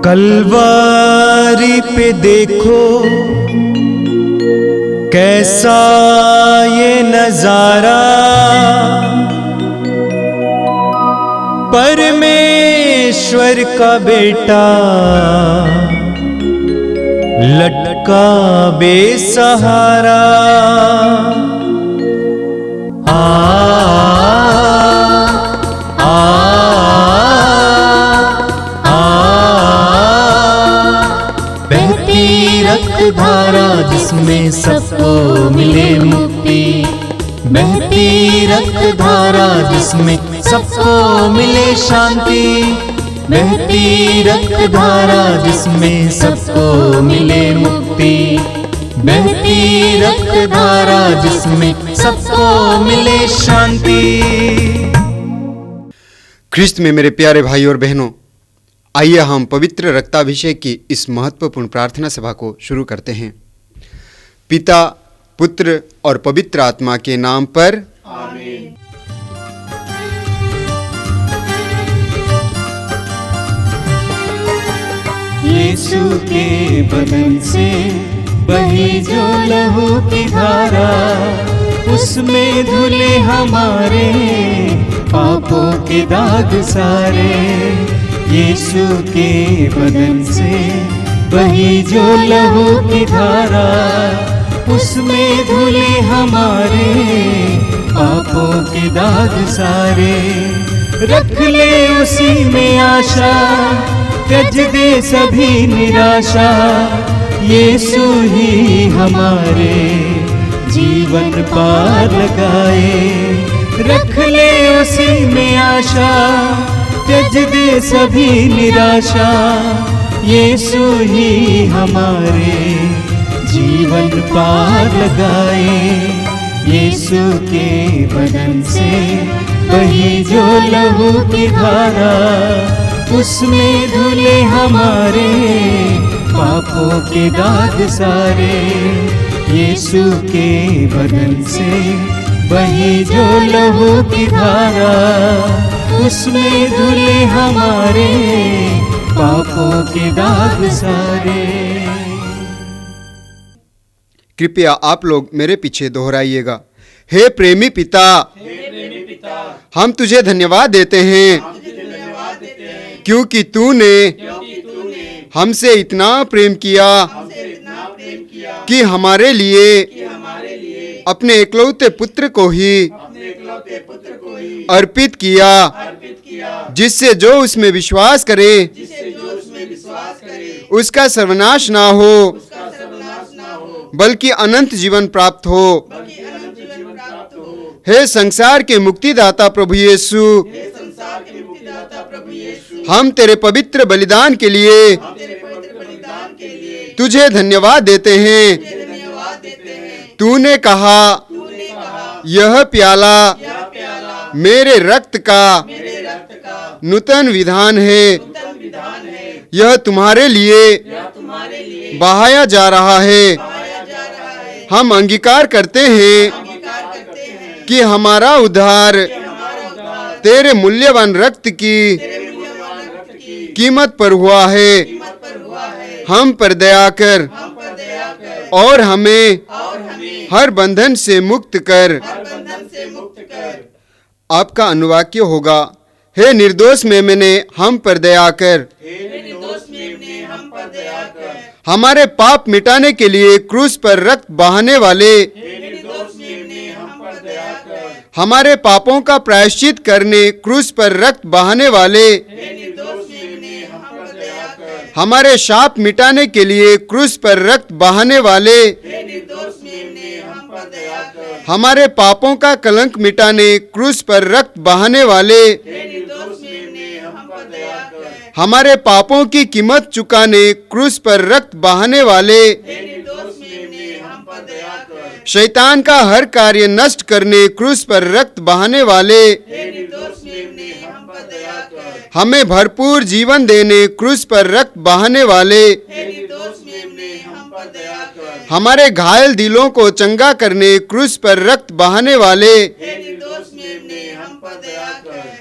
कलवारी पे देखो कैसा ये नजारा, परमेश्वर का बेटा लटका बेसहारा। रक्त धारा जिसमें सबको मिले मुक्ति, बहती रक्त धारा जिसमें सबको मिले शांति, बहती रक्त धारा जिसमें सबको मिले मुक्ति, बहती रक्त धारा जिसमें सबको मिले शांति। ख्रिस्त में मेरे प्यारे भाई और बहनों, आइए हम पवित्र रक्ताभिषेक की इस महत्वपूर्ण प्रार्थना सभा को शुरू करते हैं। पिता, पुत्र और पवित्र आत्मा के नाम पर आमीन। यीशु के बदन से बही जो लहू की धारा, उसमें धुले हमारे पापों के दाग सारे। यीशु के बदन से बही जो लहू की धारा, उसमें धुले हमारे पापों के दाग सारे। रख ले उसी में आशा, त्यज दे सभी निराशा, यीशु ही हमारे जीवन पार लगाए। रख ले उसी में आशा, त्यज दे सभी निराशा, यीशु ही हमारे जीवन पार लगाए। यीशु के बदन से बही जो लहू की धारा, उसमें धुले हमारे पापों के दाग सारे। यीशु के बदन से बही जो लहू की धारा, उसमें धुले हमारे पापों के दाग सारे। कृपया आप लोग मेरे पीछे दोहराइएगा। हे प्रेमी पिता, हम तुझे धन्यवाद देते हैं क्योंकि तूने हमसे इतना प्रेम किया कि हमारे लिए अपने एकलौते पुत्र को ही अर्पित किया, जिससे जो उसमें विश्वास करे उसका सर्वनाश ना हो बल्कि अनंत जीवन प्राप्त हो। हे संसार के मुक्तिदाता प्रभु यीशु, हम तेरे पवित्र बलिदान के लिए तुझे धन्यवाद देते हैं। तूने कहा, यह प्याला मेरे रक्त का नूतन विधान है, यह तुम्हारे लिए बहाया जा रहा है। हम अंगीकार करते हैं कि हमारा उद्धार तेरे मूल्यवान रक्त की कीमत पर हुआ है। हम पर दया कर और हमें हर बंधन से मुक्त कर। आपका अनुवाक्य होगा, हे निर्दोष मेमने हम पर दया कर। हमारे पाप मिटाने के लिए क्रूस पर रक्त बहाने वाले, हमारे पापों का प्रायश्चित करने क्रूस पर रक्त बहाने वाले, हमारे शाप मिटाने के लिए क्रूस पर रक्त बहाने वाले, हमारे पापों का कलंक मिटाने क्रूस पर रक्त बहाने वाले, हमारे पापों की कीमत चुकाने क्रूस पर रक्त बहाने वाले, शैतान का हर कार्य नष्ट करने क्रूस पर रक्त बहाने वाले, हमें भरपूर जीवन देने क्रूस पर रक्त बहाने वाले, हमारे घायल दिलों को चंगा करने क्रूस पर रक्त बहाने वाले,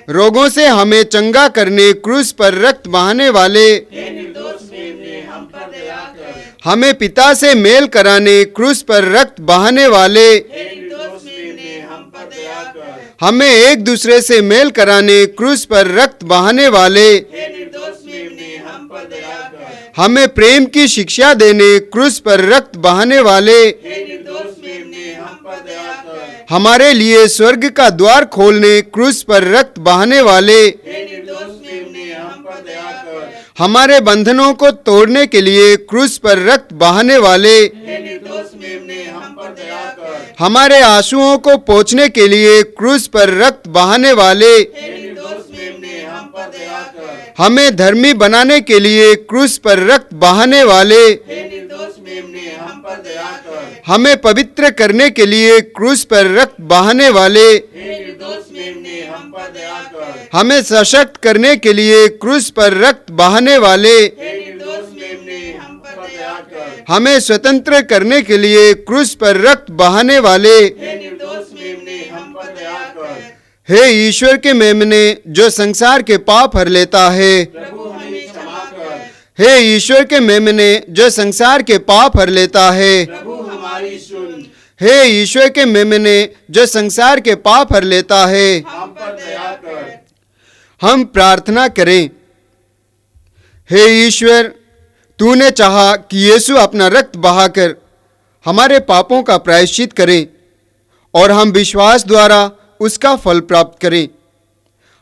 रोगों से हमें चंगा करने क्रूस पर रक्त बहाने वाले, हमें पिता से मेल कराने क्रूस पर रक्त बहाने वाले, हमें एक दूसरे से मेल कराने क्रूस पर रक्त बहाने वाले, हमें प्रेम की शिक्षा देने क्रूस पर रक्त बहाने वाले, हमारे लिए स्वर्ग का द्वार खोलने क्रूस पर रक्त बहाने वाले, हमारे बंधनों को तोड़ने के लिए क्रूस पर रक्त बहाने वाले, हमारे आंसुओं को पोंछने के लिए क्रूस पर रक्त बहाने वाले, हमें धर्मी बनाने के लिए क्रूस पर रक्त बहाने वाले, हमें पवित्र करने के लिए क्रूस पर रक्त बहाने वाले, हमें सशक्त करने के लिए क्रूस पर रक्त बहाने वाले, हमें स्वतंत्र करने के लिए क्रूस पर रक्त बहाने वाले, हे ईश्वर के मेमने जो संसार के पाप हर लेता है, हे ईश्वर के मेमने जो संसार के पाप हर लेता है, हे ईश्वर के मेमने जो संसार के पाप हर लेता है, हम प्रार्थना करें। हे ईश्वर, तूने चाहा कि यीशु अपना रक्त बहाकर हमारे पापों का प्रायश्चित करे और हम विश्वास द्वारा उसका फल प्राप्त करें।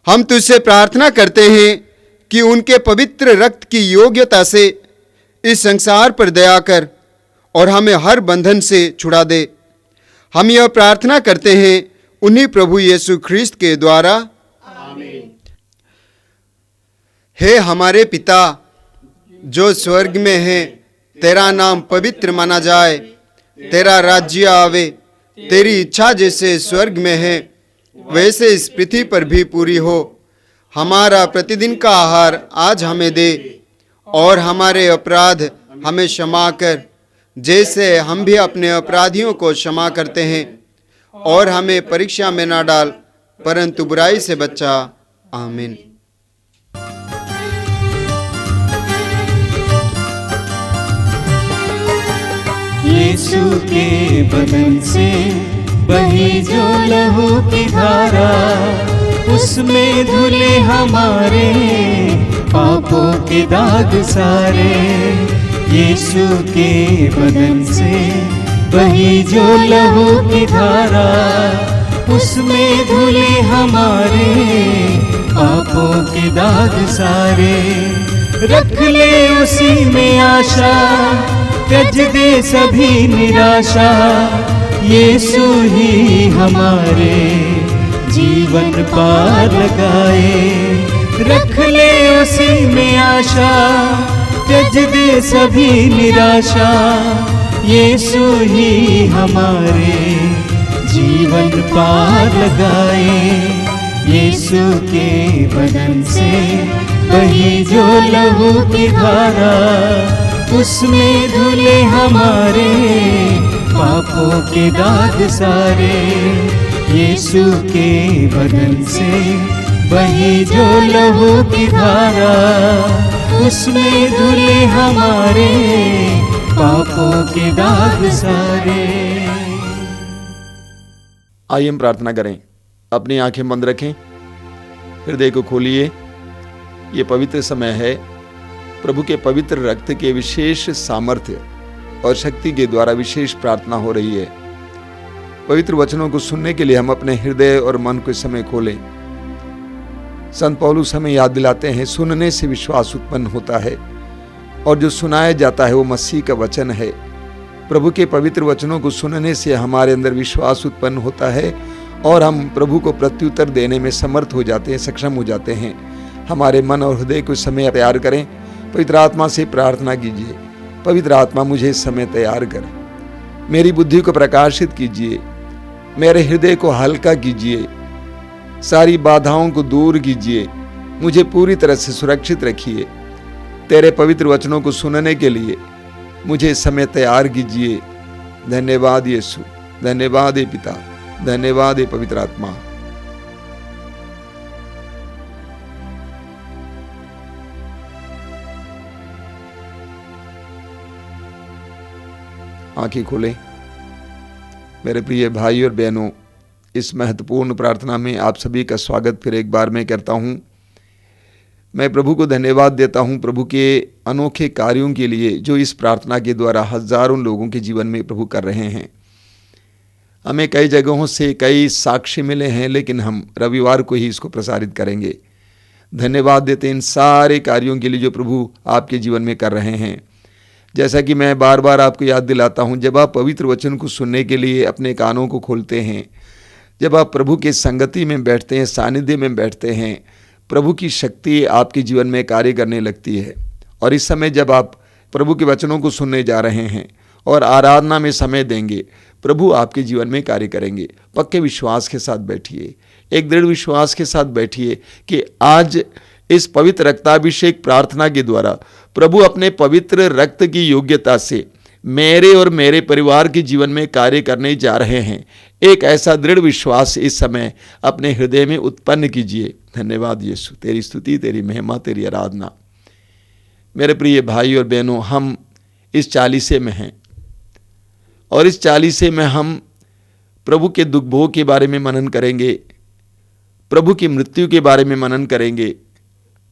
हम तुझसे प्रार्थना करते हैं कि उनके पवित्र रक्त की योग्यता से इस संसार पर दया कर और हमें हर बंधन से छुड़ा दे। हम यह प्रार्थना करते हैं उन्हीं प्रभु यीशु ख्रिस्त के द्वारा, आमीन। हे हमारे पिता जो स्वर्ग में है, तेरा नाम पवित्र माना जाए, तेरा राज्य आवे, तेरी इच्छा जैसे स्वर्ग में है वैसे इस पृथ्वी पर भी पूरी हो। हमारा प्रतिदिन का आहार आज हमें दे और हमारे अपराध हमें क्षमा कर, जैसे हम भी अपने अपराधियों को क्षमा करते हैं, और हमें परीक्षा में ना डाल परंतु बुराई से बचा। आमीन। यीशु के बदन से बही जो लहू की धारा, उसमें धुले हमारे पापों के दाग सारे। यीशु के बदन से बही जो लहू की धारा, उसमें धुले हमारे पापों के दाग सारे। रख ले उसी में आशा, त्यज दे सभी निराशा, यीशु ही हमारे जीवन पार लगाए। रख ले उसी में आशा, त्यज दे सभी निराशा, यीशु ही हमारे जीवन पार लगाए। यीशु के बदन से बही जो लहू की धारा, उसमें धुले हमारे पापों के दाग सारे। यीशु के बदन से बही जो लहू की धारा, उसमें धुले हमारे पापों के दाग सारे। आइए हम प्रार्थना करें। अपनी आंखें बंद रखें, हृदय को खोलिए। ये पवित्र समय है, प्रभु के पवित्र रक्त के विशेष सामर्थ्य और शक्ति के द्वारा विशेष प्रार्थना हो रही है। पवित्र वचनों को सुनने के लिए हम अपने हृदय और मन को इस समय खोलें। संत पौलुस हमें याद दिलाते हैं, सुनने से विश्वास उत्पन्न होता है और जो सुनाया जाता है वो मसीह का वचन है। प्रभु के पवित्र वचनों को सुनने से हमारे अंदर विश्वास उत्पन्न होता है और हम प्रभु को प्रत्युत्तर देने में समर्थ हो जाते हैं, सक्षम हो जाते हैं। हमारे मन और हृदय को इस समय तैयार करें। पवित्र आत्मा से प्रार्थना कीजिए, पवित्र आत्मा मुझे इस समय तैयार कर, मेरी बुद्धि को प्रकाशित कीजिए, मेरे हृदय को हल्का कीजिए, सारी बाधाओं को दूर कीजिए, मुझे पूरी तरह से सुरक्षित रखिए। तेरे पवित्र वचनों को सुनने के लिए मुझे इस समय तैयार कीजिए। धन्यवाद यीशु, धन्यवाद हे पिता, धन्यवाद हे पवित्र आत्मा। आंखें खोलें। मेरे प्रिय भाई और बहनों, इस महत्वपूर्ण प्रार्थना में आप सभी का स्वागत फिर एक बार मैं करता हूं। मैं प्रभु को धन्यवाद देता हूं प्रभु के अनोखे कार्यों के लिए जो इस प्रार्थना के द्वारा हजारों लोगों के जीवन में प्रभु कर रहे हैं। हमें कई जगहों से कई साक्ष्य मिले हैं, लेकिन हम रविवार को ही इसको प्रसारित करेंगे। धन्यवाद देते हैं इन सारे कार्यों के लिए जो प्रभु आपके जीवन में कर रहे हैं। जैसा कि मैं बार बार आपको याद दिलाता हूं, जब आप पवित्र वचन को सुनने के लिए अपने कानों को खोलते हैं, जब आप प्रभु के संगति में बैठते हैं, सानिध्य में बैठते हैं, प्रभु की शक्ति आपके जीवन में कार्य करने लगती है। और इस समय जब आप प्रभु के वचनों को सुनने जा रहे हैं और आराधना में समय देंगे, प्रभु आपके जीवन में कार्य करेंगे। पक्के विश्वास के साथ बैठिए, एक दृढ़ विश्वास के साथ बैठिए कि आज इस पवित्र रक्ताभिषेक प्रार्थना के द्वारा प्रभु अपने पवित्र रक्त की योग्यता से मेरे और मेरे परिवार के जीवन में कार्य करने जा रहे हैं। एक ऐसा दृढ़ विश्वास इस समय अपने हृदय में उत्पन्न कीजिए। धन्यवाद यीशु, तेरी स्तुति, तेरी महिमा, तेरी आराधना। मेरे प्रिय भाई और बहनों, हम इस चालीसे में हैं और इस चालीसे में हम प्रभु के दुख भोग के बारे में मनन करेंगे, प्रभु की मृत्यु के बारे में मनन करेंगे,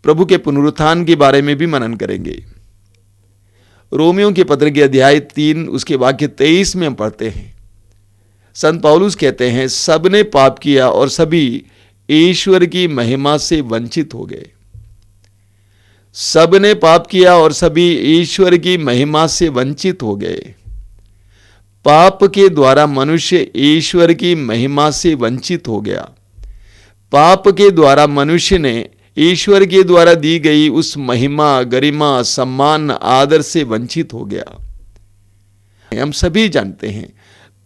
प्रभु के पुनरुत्थान के बारे में भी मनन करेंगे। रोमियों के पत्र के अध्याय 3 उसके वाक्य 23 में हम पढ़ते हैं, संत पौलुस कहते हैं, सबने पाप किया और सभी ईश्वर की महिमा से वंचित हो गए। सबने पाप किया और सभी ईश्वर की महिमा से वंचित हो गए। पाप के द्वारा मनुष्य ईश्वर की महिमा से वंचित हो गया। पाप के द्वारा मनुष्य ने ईश्वर के द्वारा दी गई उस महिमा, गरिमा, सम्मान, आदर से वंचित हो गया। हम सभी जानते हैं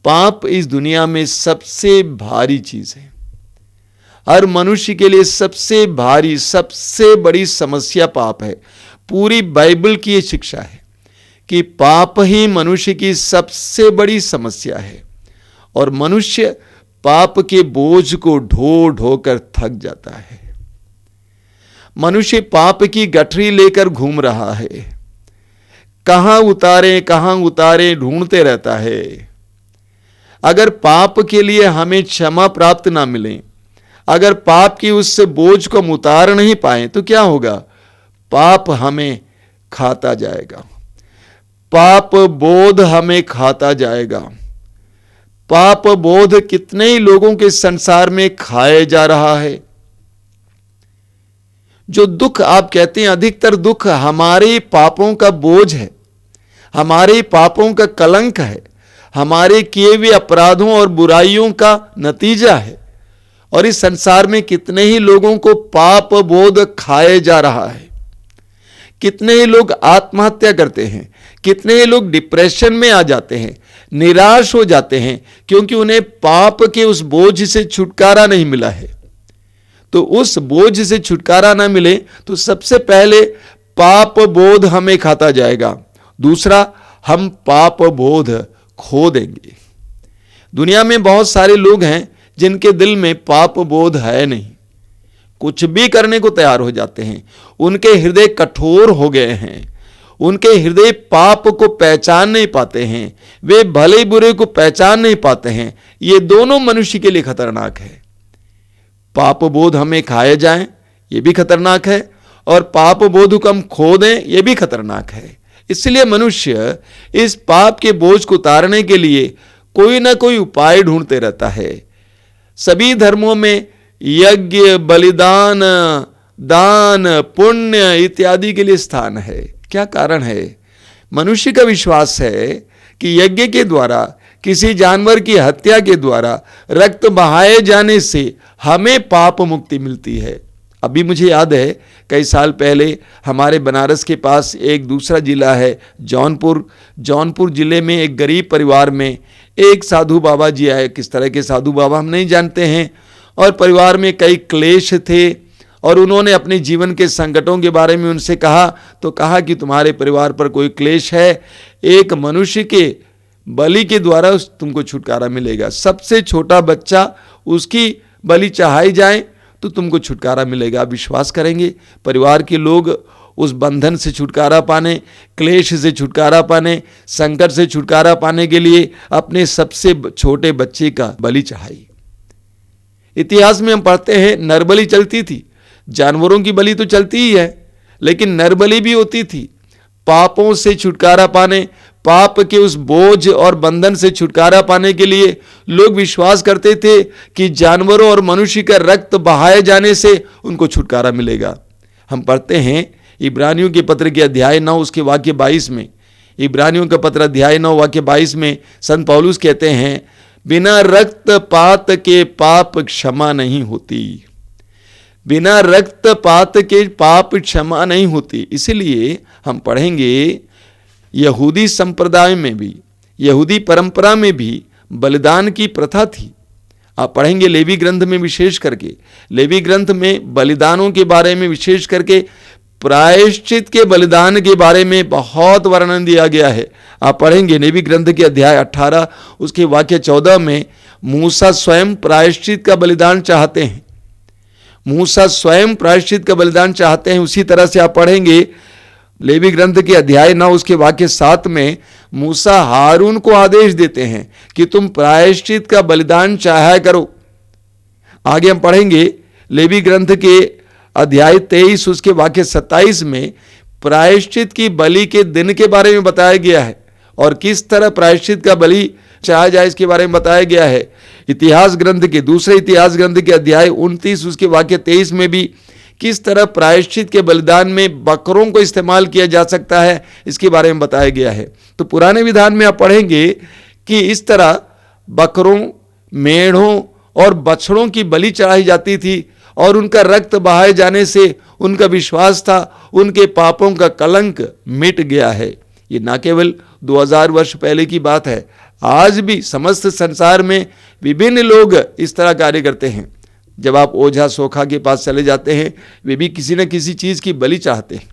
पाप इस दुनिया में सबसे भारी चीज है। हर मनुष्य के लिए सबसे भारी, सबसे बड़ी समस्या पाप है। पूरी बाइबल की ये शिक्षा है कि पाप ही मनुष्य की सबसे बड़ी समस्या है और मनुष्य पाप के बोझ को ढो ढो कर थक जाता है। मनुष्य पाप की गठरी लेकर घूम रहा है, कहां उतारे ढूंढते रहता है। अगर पाप के लिए हमें क्षमा प्राप्त ना मिले, अगर पाप की उस बोझ को हम उतार नहीं पाए तो क्या होगा? पाप हमें खाता जाएगा, पाप बोध हमें खाता जाएगा। पाप बोध कितने ही लोगों के संसार में खाए जा रहा है। जो दुख आप कहते हैं, अधिकतर दुख हमारे पापों का बोझ है, हमारे पापों का कलंक है, हमारे किए हुए अपराधों और बुराइयों का नतीजा है। और इस संसार में कितने ही लोगों को पाप बोध खाए जा रहा है। कितने ही लोग आत्महत्या करते हैं, कितने ही लोग डिप्रेशन में आ जाते हैं, निराश हो जाते हैं, क्योंकि उन्हें पाप के उस बोझ से छुटकारा नहीं मिला है। तो उस बोझ से छुटकारा ना मिले तो सबसे पहले पाप बोध हमें खाता जाएगा। दूसरा, हम पाप बोध खो देंगे। दुनिया में बहुत सारे लोग हैं जिनके दिल में पाप बोध है नहीं, कुछ भी करने को तैयार हो जाते हैं। उनके हृदय कठोर हो गए हैं, उनके हृदय पाप को पहचान नहीं पाते हैं, वे भले बुरे को पहचान नहीं पाते हैं। ये दोनों मनुष्य के लिए खतरनाक है। पाप बोध हमें खाए जाएं, ये भी खतरनाक है, और पाप बोध को हम खो दें, ये भी खतरनाक है। इसलिए मनुष्य इस पाप के बोझ को उतारने के लिए कोई ना कोई उपाय ढूंढते रहता है। सभी धर्मों में यज्ञ, बलिदान, दान, पुण्य इत्यादि के लिए स्थान है। क्या कारण है? मनुष्य का विश्वास है कि यज्ञ के द्वारा, किसी जानवर की हत्या के द्वारा, रक्त बहाए जाने से हमें पाप मुक्ति मिलती है। अभी मुझे याद है कई साल पहले हमारे बनारस के पास एक दूसरा जिला है जौनपुर जिले में एक गरीब परिवार में एक साधु बाबा जी आए। किस तरह के साधु बाबा हम नहीं जानते हैं, और परिवार में कई क्लेश थे, और उन्होंने अपने जीवन के संकटों के बारे में उनसे कहा, तो कहा कि तुम्हारे परिवार पर कोई क्लेश है, एक मनुष्य के बलि के द्वारा तुमको छुटकारा मिलेगा। सबसे छोटा बच्चा, उसकी बलि चढ़ाई जाए तो तुमको छुटकारा मिलेगा। आप विश्वास करेंगे, परिवार के लोग उस बंधन से छुटकारा पाने, क्लेश से छुटकारा पाने, संकट से छुटकारा पाने के लिए अपने सबसे छोटे बच्चे का बलि चढ़ाई। इतिहास में हम पढ़ते हैं नरबलि चलती थी, जानवरों की बलि तो चलती ही है, लेकिन नरबलि भी होती थी। पापों से छुटकारा पाने, पाप के उस बोझ और बंधन से छुटकारा पाने के लिए लोग विश्वास करते थे कि जानवरों और मनुष्य का रक्त बहाए जाने से उनको छुटकारा मिलेगा। हम पढ़ते हैं इब्रानियों के पत्र के अध्याय 9 उसके वाक्य 22 में, इब्रानियों का पत्र अध्याय 9 वाक्य 22 में संत पौलुस कहते हैं, बिना रक्तपात के पाप क्षमा नहीं होती। बिना रक्तपात के पाप क्षमा नहीं होती। इसलिए हम पढ़ेंगे यहूदी संप्रदाय में भी, यहूदी परंपरा में भी बलिदान की प्रथा थी। आप पढ़ेंगे लेवी ग्रंथ में, विशेष करके लेवी ग्रंथ में बलिदानों के बारे में, विशेष करके प्रायश्चित के बलिदान के बारे में बहुत वर्णन दिया गया है। आप पढ़ेंगे लेवी ग्रंथ के अध्याय 18 उसके वाक्य 14 में मूसा स्वयं प्रायश्चित का बलिदान चाहते हैं। मूसा स्वयं प्रायश्चित का बलिदान चाहते हैं। उसी तरह से आप पढ़ेंगे लेवी ग्रंथ के अध्याय 9 उसके वाक्य 7 में मूसा हारून को आदेश देते हैं कि तुम प्रायश्चित का बलिदान चाहा करो। आगे हम पढ़ेंगे लेवी ग्रंथ के अध्याय 23 उसके वाक्य 27 में प्रायश्चित की बलि के दिन के बारे में बताया गया है और किस तरह प्रायश्चित का बलि चाहा जाए इसके बारे में बताया गया है। इतिहास ग्रंथ के, दूसरे इतिहास ग्रंथ के अध्याय 29 उसके वाक्य 23 में भी किस तरह प्रायश्चित के बलिदान में बकरों को इस्तेमाल किया जा सकता है इसके बारे में बताया गया है। तो पुराने विधान में आप पढ़ेंगे कि इस तरह बकरों, मेढ़ों और बछड़ों की बलि चढ़ाई जाती थी और उनका रक्त बहाए जाने से उनका विश्वास था उनके पापों का कलंक मिट गया है। ये ना केवल 2000 वर्ष पहले की बात है, आज भी समस्त संसार में विभिन्न लोग इस तरह कार्य करते हैं। जब आप ओझा सोखा के पास चले जाते हैं, वे भी किसी न किसी चीज की बलि चाहते हैं।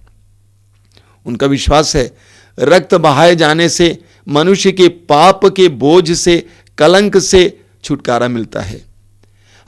उनका विश्वास है रक्त बहाए जाने से मनुष्य के पाप के बोझ से, कलंक से छुटकारा मिलता है।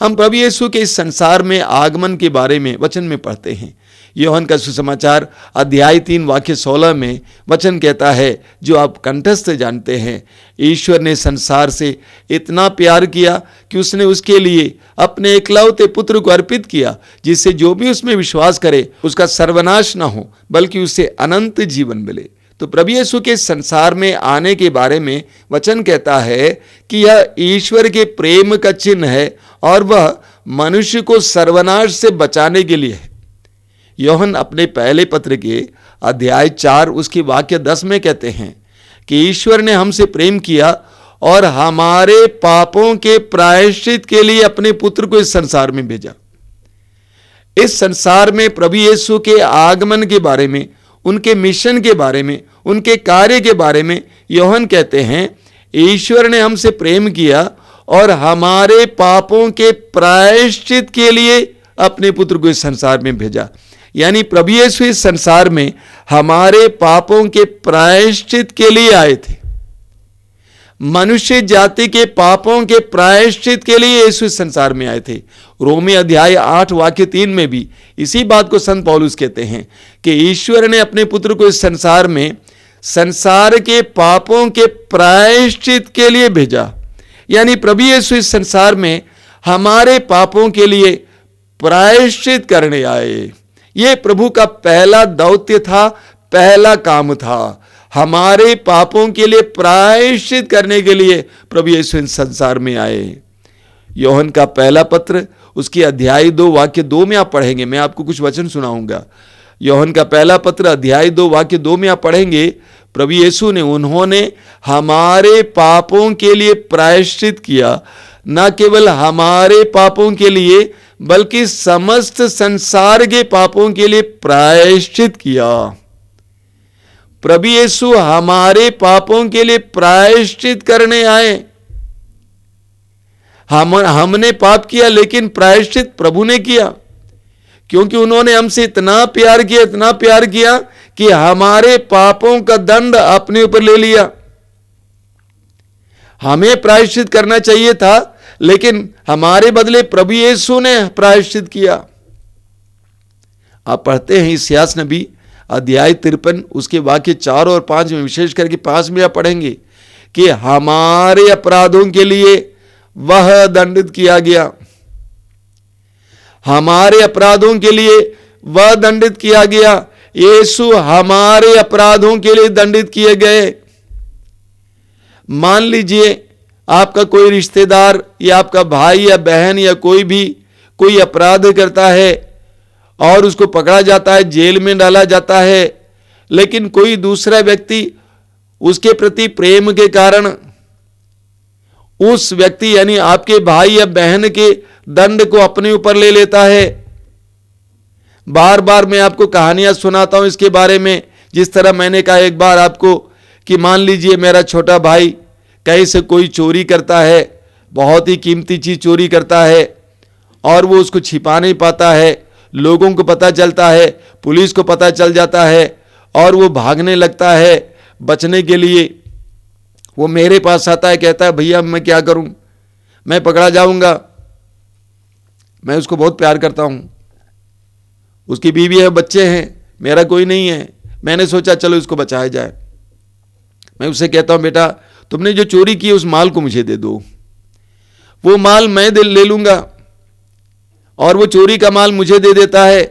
हम प्रभु यीशु के इस संसार में आगमन के बारे में वचन में पढ़ते हैं। यूहन्ना का सुसमाचार अध्याय 3 वाक्य 16 में वचन कहता है, जो आप कंठस्थ जानते हैं, ईश्वर ने संसार से इतना प्यार किया कि उसने उसके लिए अपने एकलौते पुत्र को अर्पित किया, जिससे जो भी उसमें विश्वास करे उसका सर्वनाश न हो बल्कि उसे अनंत जीवन मिले। तो प्रभु यीशु के संसार में आने के बारे में वचन कहता है कि यह ईश्वर के प्रेम का चिन्ह है और वह मनुष्य को सर्वनाश से बचाने के लिए है। यूहन्ना अपने पहले पत्र के अध्याय 4 उसके वाक्य 10 में कहते हैं कि ईश्वर ने हमसे प्रेम किया और हमारे पापों के प्रायश्चित के लिए अपने पुत्र को इस संसार में भेजा। इस संसार में प्रभु यीशु के आगमन के बारे में, उनके मिशन के बारे में, उनके कार्य के बारे में यूहन्ना कहते हैं, ईश्वर ने हमसे प्रेम किया और हमारे पापों के प्रायश्चित के लिए अपने पुत्र को इस संसार में भेजा। यानी प्रभु यीशु इस संसार में हमारे पापों के प्रायश्चित के लिए आए थे। मनुष्य जाति के पापों के प्रायश्चित के लिए यीशु इस संसार में आए थे। रोमी अध्याय 8 वाक्य 3 में भी इसी बात को संत पौलुस कहते हैं कि ईश्वर ने अपने पुत्र को इस संसार में संसार के पापों के प्रायश्चित के लिए भेजा। यानी प्रभु यीशु इस संसार में हमारे पापों के लिए प्रायश्चित करने आए। ये प्रभु का पहला दौत्य था, पहला काम था। हमारे पापों के लिए प्रायश्चित करने के लिए प्रभु यीशु इस संसार में आए। यूहन्ना का पहला पत्र उसकी अध्याय 2 वाक्य 2 में आप पढ़ेंगे। मैं आपको कुछ वचन सुनाऊंगा। यूहन्ना का पहला पत्र अध्याय 2 वाक्य 2 में आप पढ़ेंगे, प्रभु यीशु ने, उन्होंने हमारे पापों के लिए प्रायश्चित किया, न केवल हमारे पापों के लिए बल्कि समस्त संसार के पापों के लिए प्रायश्चित किया। प्रभु यीशु हमारे पापों के लिए प्रायश्चित करने आए। हमने पाप किया लेकिन प्रायश्चित प्रभु ने किया, क्योंकि उन्होंने हमसे इतना प्यार किया, इतना प्यार किया कि हमारे पापों का दंड अपने ऊपर ले लिया। हमें प्रायश्चित करना चाहिए था, लेकिन हमारे बदले प्रभु यीशु ने प्रायश्चित किया। आप पढ़ते हैं इस्यास नबी अध्याय 53 उसके वाक्य 4 और 5 में, विशेष करके 5 में आप पढ़ेंगे कि हमारे अपराधों के लिए वह दंडित किया गया, हमारे अपराधों के लिए वह दंडित किया गया। यीशु हमारे अपराधों के लिए दंडित किए गए। मान लीजिए आपका कोई रिश्तेदार या आपका भाई या बहन या कोई भी कोई अपराध करता है और उसको पकड़ा जाता है, जेल में डाला जाता है, लेकिन कोई दूसरा व्यक्ति उसके प्रति प्रेम के कारण उस व्यक्ति यानी आपके भाई या बहन के दंड को अपने ऊपर ले लेता है। बार बार मैं आपको कहानियां सुनाता हूं इसके बारे में, जिस तरह मैंने कहा एक बार आपको कि मान लीजिए मेरा छोटा भाई कहीं से कोई चोरी करता है, बहुत ही कीमती चीज चोरी करता है और वो उसको छिपा नहीं पाता है, लोगों को पता चलता है, पुलिस को पता चल जाता है और वो भागने लगता है। बचने के लिए वो मेरे पास आता है, कहता है भैया मैं क्या करूं, मैं पकड़ा जाऊंगा। मैं उसको बहुत प्यार करता हूं, उसकी बीवी है, बच्चे हैं, मेरा कोई नहीं है। मैंने सोचा चलो इसको बचाया जाए। मैं उससे कहता हूं बेटा तुमने जो चोरी की उस माल को मुझे दे दो, वो माल मैं ले लूंगा। और वो चोरी का माल मुझे दे देता है।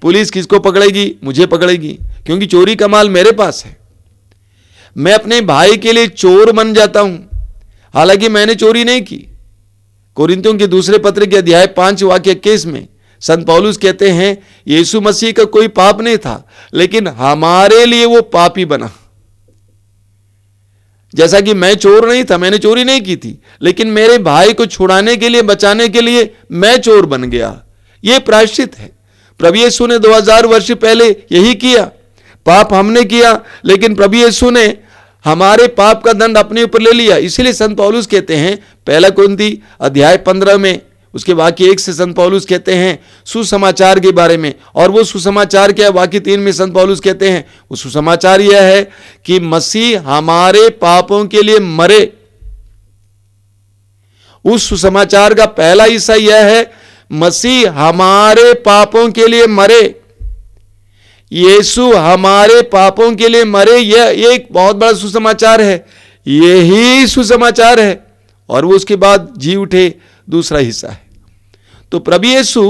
पुलिस किसको पकड़ेगी? मुझे पकड़ेगी, क्योंकि चोरी का माल मेरे पास है। मैं अपने भाई के लिए चोर बन जाता हूं, हालांकि मैंने चोरी नहीं की। कोरिन्थियों के दूसरे पत्र के अध्याय 5 वाक्य 21 में संत पौलुस कहते हैं यीशु मसीह का कोई पाप नहीं था, लेकिन हमारे लिए वो पापी बना। जैसा कि मैं चोर नहीं था, मैंने चोरी नहीं की थी, लेकिन मेरे भाई को छुड़ाने के लिए, बचाने के लिए मैं चोर बन गया। यह प्रायश्चित है। प्रभु यीशु ने 2000 वर्ष पहले यही किया। पाप हमने किया, लेकिन प्रभु यीशु ने हमारे पाप का दंड अपने ऊपर ले लिया। इसीलिए संत पौलुस कहते हैं 1 कुरिन्थी अध्याय 15 में उसके वाक्य 1 से संत पौलुस कहते हैं सुसमाचार के बारे में। और वो सुसमाचार क्या है? वाक्य 3 में संत पौलुस कहते हैं वो सुसमाचार यह है कि मसीह हमारे पापों के लिए मरे। उस सुसमाचार का पहला हिस्सा यह है मसीह हमारे पापों के लिए मरे, यीशु हमारे पापों के लिए मरे। यह एक बहुत बड़ा सुसमाचार है, यही सुसमाचार है। और वो उसके बाद जी उठे, दूसरा हिस्सा है। तो प्रभु यीशु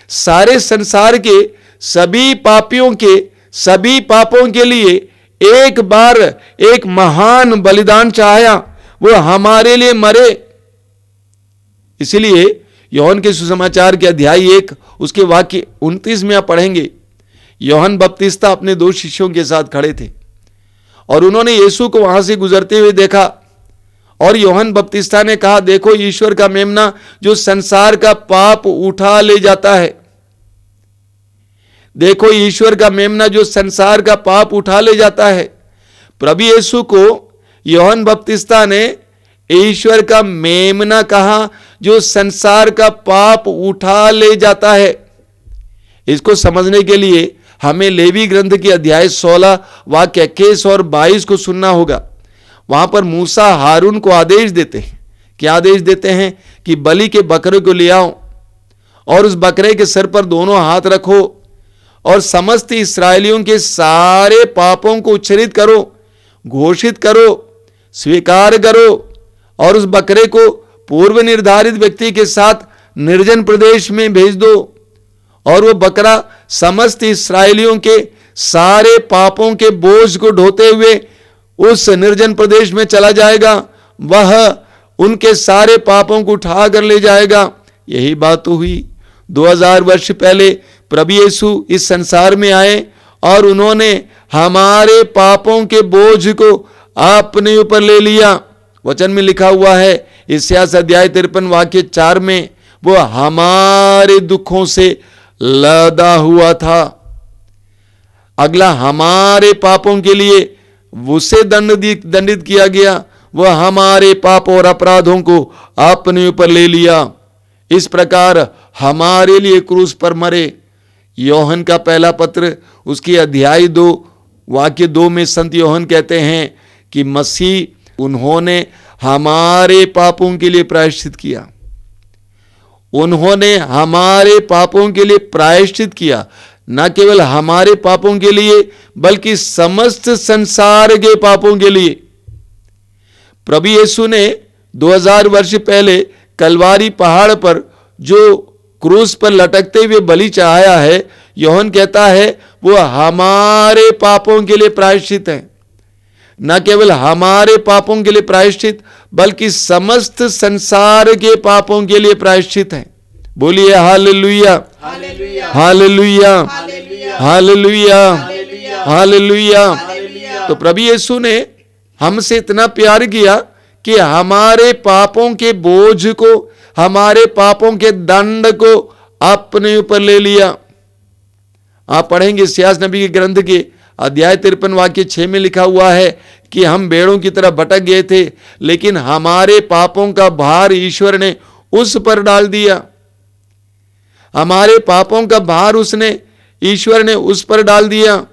सारे संसार के सभी पापियों के सभी पापों के लिए एक बार एक महान बलिदान चाहा, वो हमारे लिए मरे। इसलिए योहन के सुसमाचार के अध्याय 1 उसके वाक्य 29 में आप पढ़ेंगे, योहन बपतिस्ता अपने 2 शिष्यों के साथ खड़े थे और उन्होंने यीशु को वहां से गुजरते हुए देखा। और योहन बपतिस्ता ने कहा देखो ईश्वर का मेमना जो संसार का पाप उठा ले जाता है। देखो ईश्वर का मेमना जो संसार का पाप उठा ले जाता है। प्रभु यीशु को योहन बपतिस्ता ने ईश्वर का मेमना कहा जो संसार का पाप उठा ले जाता है। इसको समझने के लिए हमें लेवी ग्रंथ के अध्याय 16 वाक्य 21 और 22 को सुनना होगा। वहां पर मूसा हारून को आदेश देते हैं। क्या आदेश देते हैं? कि बलि के बकरे को ले आओ और उस बकरे के सर पर दोनों हाथ रखो और समस्त इस्राएलियों के सारे पापों को उच्छेदित करो, घोषित करो, स्वीकार करो और उस बकरे को पूर्व निर्धारित व्यक्ति के साथ निर्जन प्रदेश में भेज दो। और वो बकरा समस्त इस्राएलियों के सारे पापों के बोझ को ढोते हुए उस निर्जन प्रदेश में चला जाएगा, वह उनके सारे पापों को उठा कर ले जाएगा। यही बात तो हुई। 2000 वर्ष पहले प्रभु यीशु इस संसार में आए और उन्होंने हमारे पापों के बोझ को अपने ऊपर ले लिया। वचन में लिखा हुआ है इसायाह अध्याय 53 वाक्य 4 में वो हमारे दुखों से लदा हुआ था। अगला हमारे पापों के लिए उसे दंडित किया गया, वह हमारे पाप और अपराधों को अपने ऊपर ले लिया। इस प्रकार हमारे लिए क्रूस पर मरे। योहन का पहला पत्र उसके अध्याय 2 वाक्य 2 में संत योहन कहते हैं कि मसीह उन्होंने हमारे पापों के लिए प्रायश्चित किया। उन्होंने हमारे पापों के लिए प्रायश्चित किया। न केवल हमारे पापों के लिए बल्कि समस्त संसार के पापों के लिए। प्रभु यीशु ने 2000 वर्ष पहले कलवारी पहाड़ पर जो क्रूस पर लटकते हुए बलि चढ़ाया है, यूहन्ना कहता है वो हमारे पापों के लिए प्रायश्चित है। न केवल हमारे पापों के लिए प्रायश्चित बल्कि समस्त संसार के पापों के लिए प्रायश्चित है। बोलिए हालेलुया, हालेलुया, हालेलुया, हालेलुया। तो प्रभु यीशु ने हमसे इतना प्यार किया कि हमारे पापों के बोझ को, हमारे पापों के दंड को अपने ऊपर ले लिया। आप पढ़ेंगे सियास नबी के ग्रंथ के अध्याय 53 वाक्य 6 में लिखा हुआ है कि हम भेड़ों की तरह भटक गए थे, लेकिन हमारे पापों का भार ईश्वर ने उस पर डाल दिया। हमारे पापों का भार ईश्वर ने उस पर डाल दिया।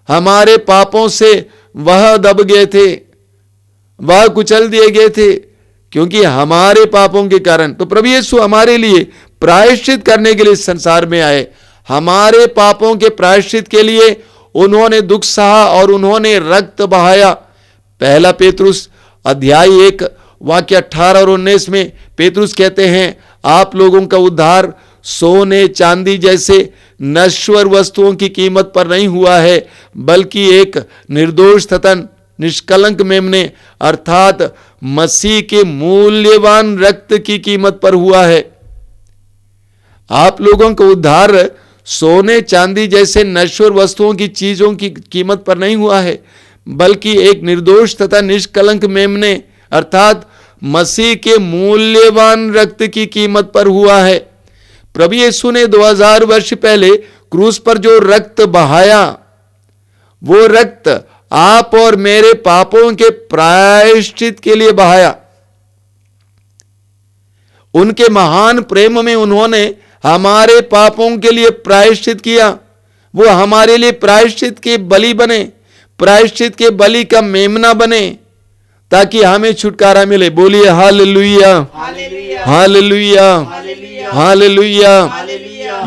हमारे पापों से वह दब गए थे, वह कुचल दिए गए थे क्योंकि हमारे पापों के कारण। तो प्रभु यीशु हमारे लिए प्रायश्चित करने के लिए संसार में आए। हमारे पापों के प्रायश्चित के लिए उन्होंने दुख सहा और उन्होंने रक्त बहाया। पहला पेतरुस अध्याय 1 वाक्य 18 और 19 में पेतरुस कहते हैं, आप लोगों का उद्धार सोने चांदी जैसे नश्वर वस्तुओं की कीमत पर नहीं हुआ है, बल्कि एक निर्दोष तथा निष्कलंक मेमने अर्थात मसीह के मूल्यवान रक्त की कीमत पर हुआ है। आप लोगों का उद्धार सोने चांदी जैसे नश्वर वस्तुओं की चीजों की कीमत पर नहीं हुआ है, बल्कि एक निर्दोष तथा निष्कलंक मेमने अर्थात मसीह के मूल्यवान रक्त की कीमत पर हुआ है। प्रभु यीशु ने 2000 वर्ष पहले क्रूस पर जो रक्त बहाया, वो रक्त आप और मेरे पापों के प्रायश्चित के लिए बहाया। उनके महान प्रेम में उन्होंने हमारे पापों के लिए प्रायश्चित किया। वो हमारे लिए प्रायश्चित के बलि बने, प्रायश्चित के बलि का मेमना बने, ताकि हमें छुटकारा मिले। बोलिए हालेलुया, हालेलुया, हालेलुया।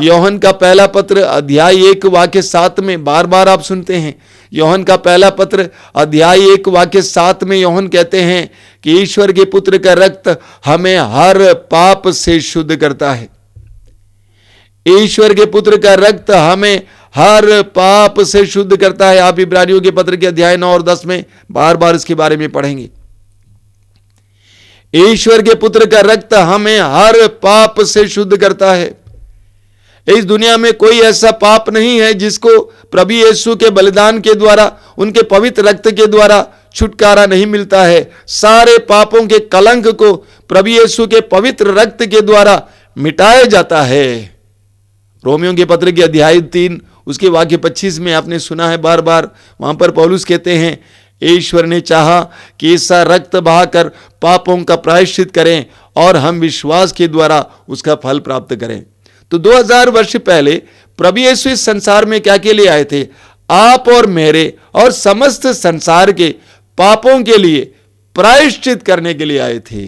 यूहन्ना का पहला पत्र अध्याय 1 वाक्य 7 में, बार बार आप सुनते हैं, यूहन्ना का पहला पत्र अध्याय 1 वाक्य 7 में यूहन्ना कहते हैं कि ईश्वर के पुत्र का रक्त हमें हर पाप से शुद्ध करता है। ईश्वर के पुत्र का रक्त हमें हर पाप से शुद्ध करता है। आप इब्रानियों के पत्र के अध्याय 9 और 10 में बार बार इसके बारे में पढ़ेंगे। ईश्वर के पुत्र का रक्त हमें हर पाप से शुद्ध करता है। इस दुनिया में कोई ऐसा पाप नहीं है जिसको प्रभु यीशु के बलिदान के द्वारा, उनके पवित्र रक्त के द्वारा छुटकारा नहीं मिलता है। सारे पापों के कलंक को प्रभु यीशु के पवित्र रक्त के द्वारा मिटाया जाता है। रोमियों के पत्र के अध्याय 3 उसके वाक्य 25 में आपने सुना है बार बार, वहां पर पौलुस कहते हैं, ईश्वर ने चाहा कि ऐसा रक्त बहाकर पापों का प्रायश्चित करें और हम विश्वास के द्वारा उसका फल प्राप्त करें। तो 2000 वर्ष पहले प्रभु यीशु इस संसार में क्या के लिए आए थे? आप और मेरे और समस्त संसार के पापों के लिए प्रायश्चित करने के लिए आए थे।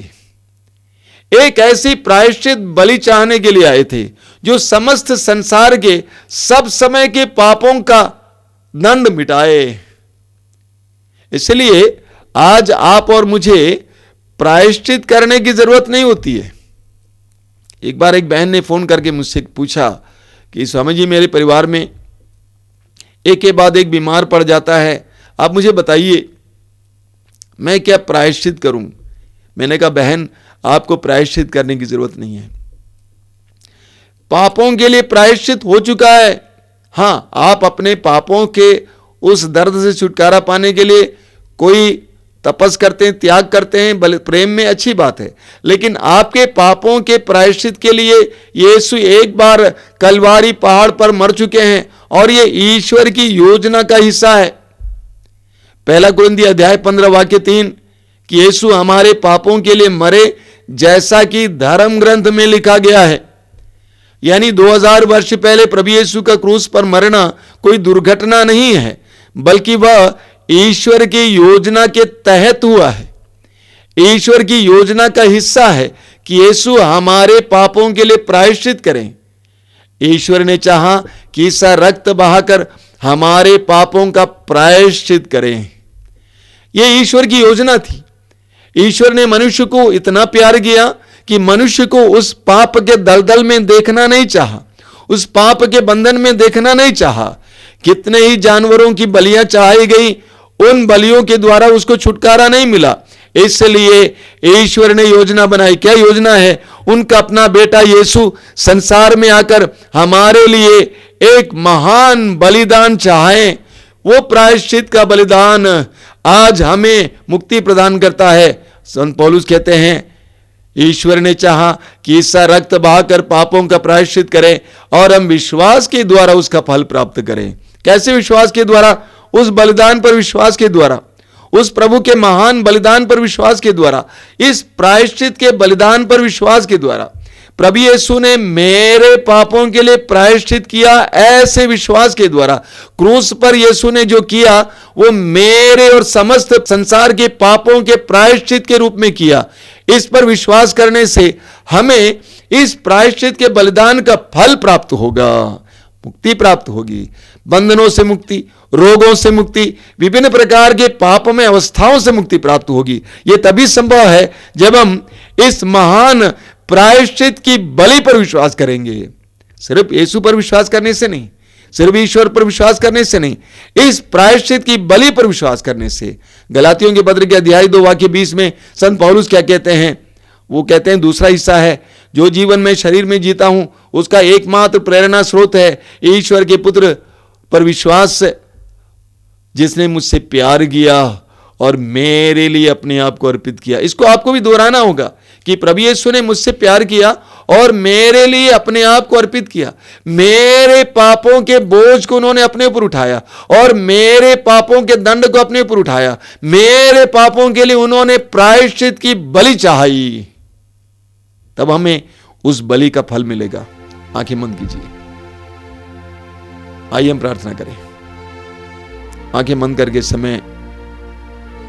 एक ऐसी प्रायश्चित बलि चाहने के लिए आए थे जो समस्त संसार के सब समय के पापों का दंड मिटाए। इसलिए आज आप और मुझे प्रायश्चित करने की जरूरत नहीं होती है। एक बार एक बहन ने फोन करके मुझसे पूछा कि स्वामी जी, मेरे परिवार में एक के बाद एक बीमार पड़ जाता है, आप मुझे बताइए मैं क्या प्रायश्चित करूं? मैंने कहा, बहन, आपको प्रायश्चित करने की जरूरत नहीं है। पापों के लिए प्रायश्चित हो चुका है। हां, आप अपने पापों के उस दर्द से छुटकारा पाने के लिए कोई तपस करते हैं, त्याग करते हैं, प्रेम में अच्छी बात है, लेकिन आपके पापों के प्रायश्चित के लिए यीशु एक बार कलवारी पहाड़ पर मर चुके हैं और ये ईश्वर की योजना का हिस्सा है। पहला कुरिन्थी अध्याय 15 वाक्य 3 कि यीशु हमारे पापों के लिए मरे जैसा कि धर्म ग्रंथ में लिखा गया है। यानी 2000 वर्ष पहले प्रभु यीशु का क्रूस पर मरना कोई दुर्घटना नहीं है, बल्कि वह ईश्वर की योजना के तहत हुआ है। ईश्वर की योजना का हिस्सा है कि यीशु हमारे पापों के लिए प्रायश्चित करें। ईश्वर ने चाहा कि इसका रक्त बहाकर हमारे पापों का प्रायश्चित करें। यह ईश्वर की योजना थी। ईश्वर ने मनुष्य को इतना प्यार किया कि मनुष्य को उस पाप के दलदल में देखना नहीं चाहा, उस पाप के बंधन में देखना नहीं चाहा। कितने ही जानवरों की बलियां चढ़ाई गई, उन बलियों के द्वारा उसको छुटकारा नहीं मिला। इसलिए ईश्वर ने योजना बनाई। क्या योजना है? उनका अपना बेटा यीशु संसार में आकर हमारे लिए एक महान बलिदान चाहे। वो प्रायश्चित का बलिदान आज हमें मुक्ति प्रदान करता है। संत पौलुस कहते हैं, ईश्वर ने चाहा कि इसका रक्त बहाकर पापों का प्रायश्चित करें और हम विश्वास के द्वारा उसका फल प्राप्त करें। कैसे विश्वास के द्वारा? उस बलिदान पर विश्वास के द्वारा, उस प्रभु के महान बलिदान पर विश्वास के द्वारा, इस प्रायश्चित के बलिदान पर विश्वास के द्वारा। प्रभु यीशु ने मेरे पापों के लिए प्रायश्चित किया, ऐसे विश्वास के द्वारा। क्रूस पर यीशु ने जो किया वो मेरे और समस्त संसार के पापों के प्रायश्चित के रूप में किया। इस पर विश्वास करने से हमें इस प्रायश्चित के बलिदान का फल प्राप्त होगा, मुक्ति प्राप्त होगी। बंधनों से मुक्ति, रोगों से मुक्ति, विभिन्न प्रकार के पापमय अवस्थाओं से मुक्ति प्राप्त होगी। यह तभी संभव है जब हम इस महान प्रायश्चित की बलि पर विश्वास करेंगे। सिर्फ यीशु पर विश्वास करने से नहीं, सिर्फ ईश्वर पर विश्वास करने से नहीं, इस प्रायश्चित की बलि पर विश्वास करने से। गलातियों के पत्र के अध्याय 2 वाक्य 20 में संत पौलुस क्या कहते हैं? वो कहते हैं, दूसरा हिस्सा है, जो जीवन में शरीर में जीता हूं उसका एकमात्र प्रेरणा स्रोत है ईश्वर के पुत्र पर विश्वास, जिसने मुझसे प्यार किया और मेरे लिए अपने आप को अर्पित किया। इसको आपको भी दोहराना होगा कि प्रभु यीशु ने मुझसे प्यार किया और मेरे लिए अपने आप को अर्पित किया। मेरे पापों के बोझ को उन्होंने अपने ऊपर उठाया और मेरे पापों के दंड को अपने ऊपर उठाया। मेरे पापों के लिए उन्होंने प्रायश्चित की बलि चाही। तब हमें उस बलि का फल मिलेगा। आंखें बंद कीजिए, आइए हम प्रार्थना करें। आंखें बंद करके समय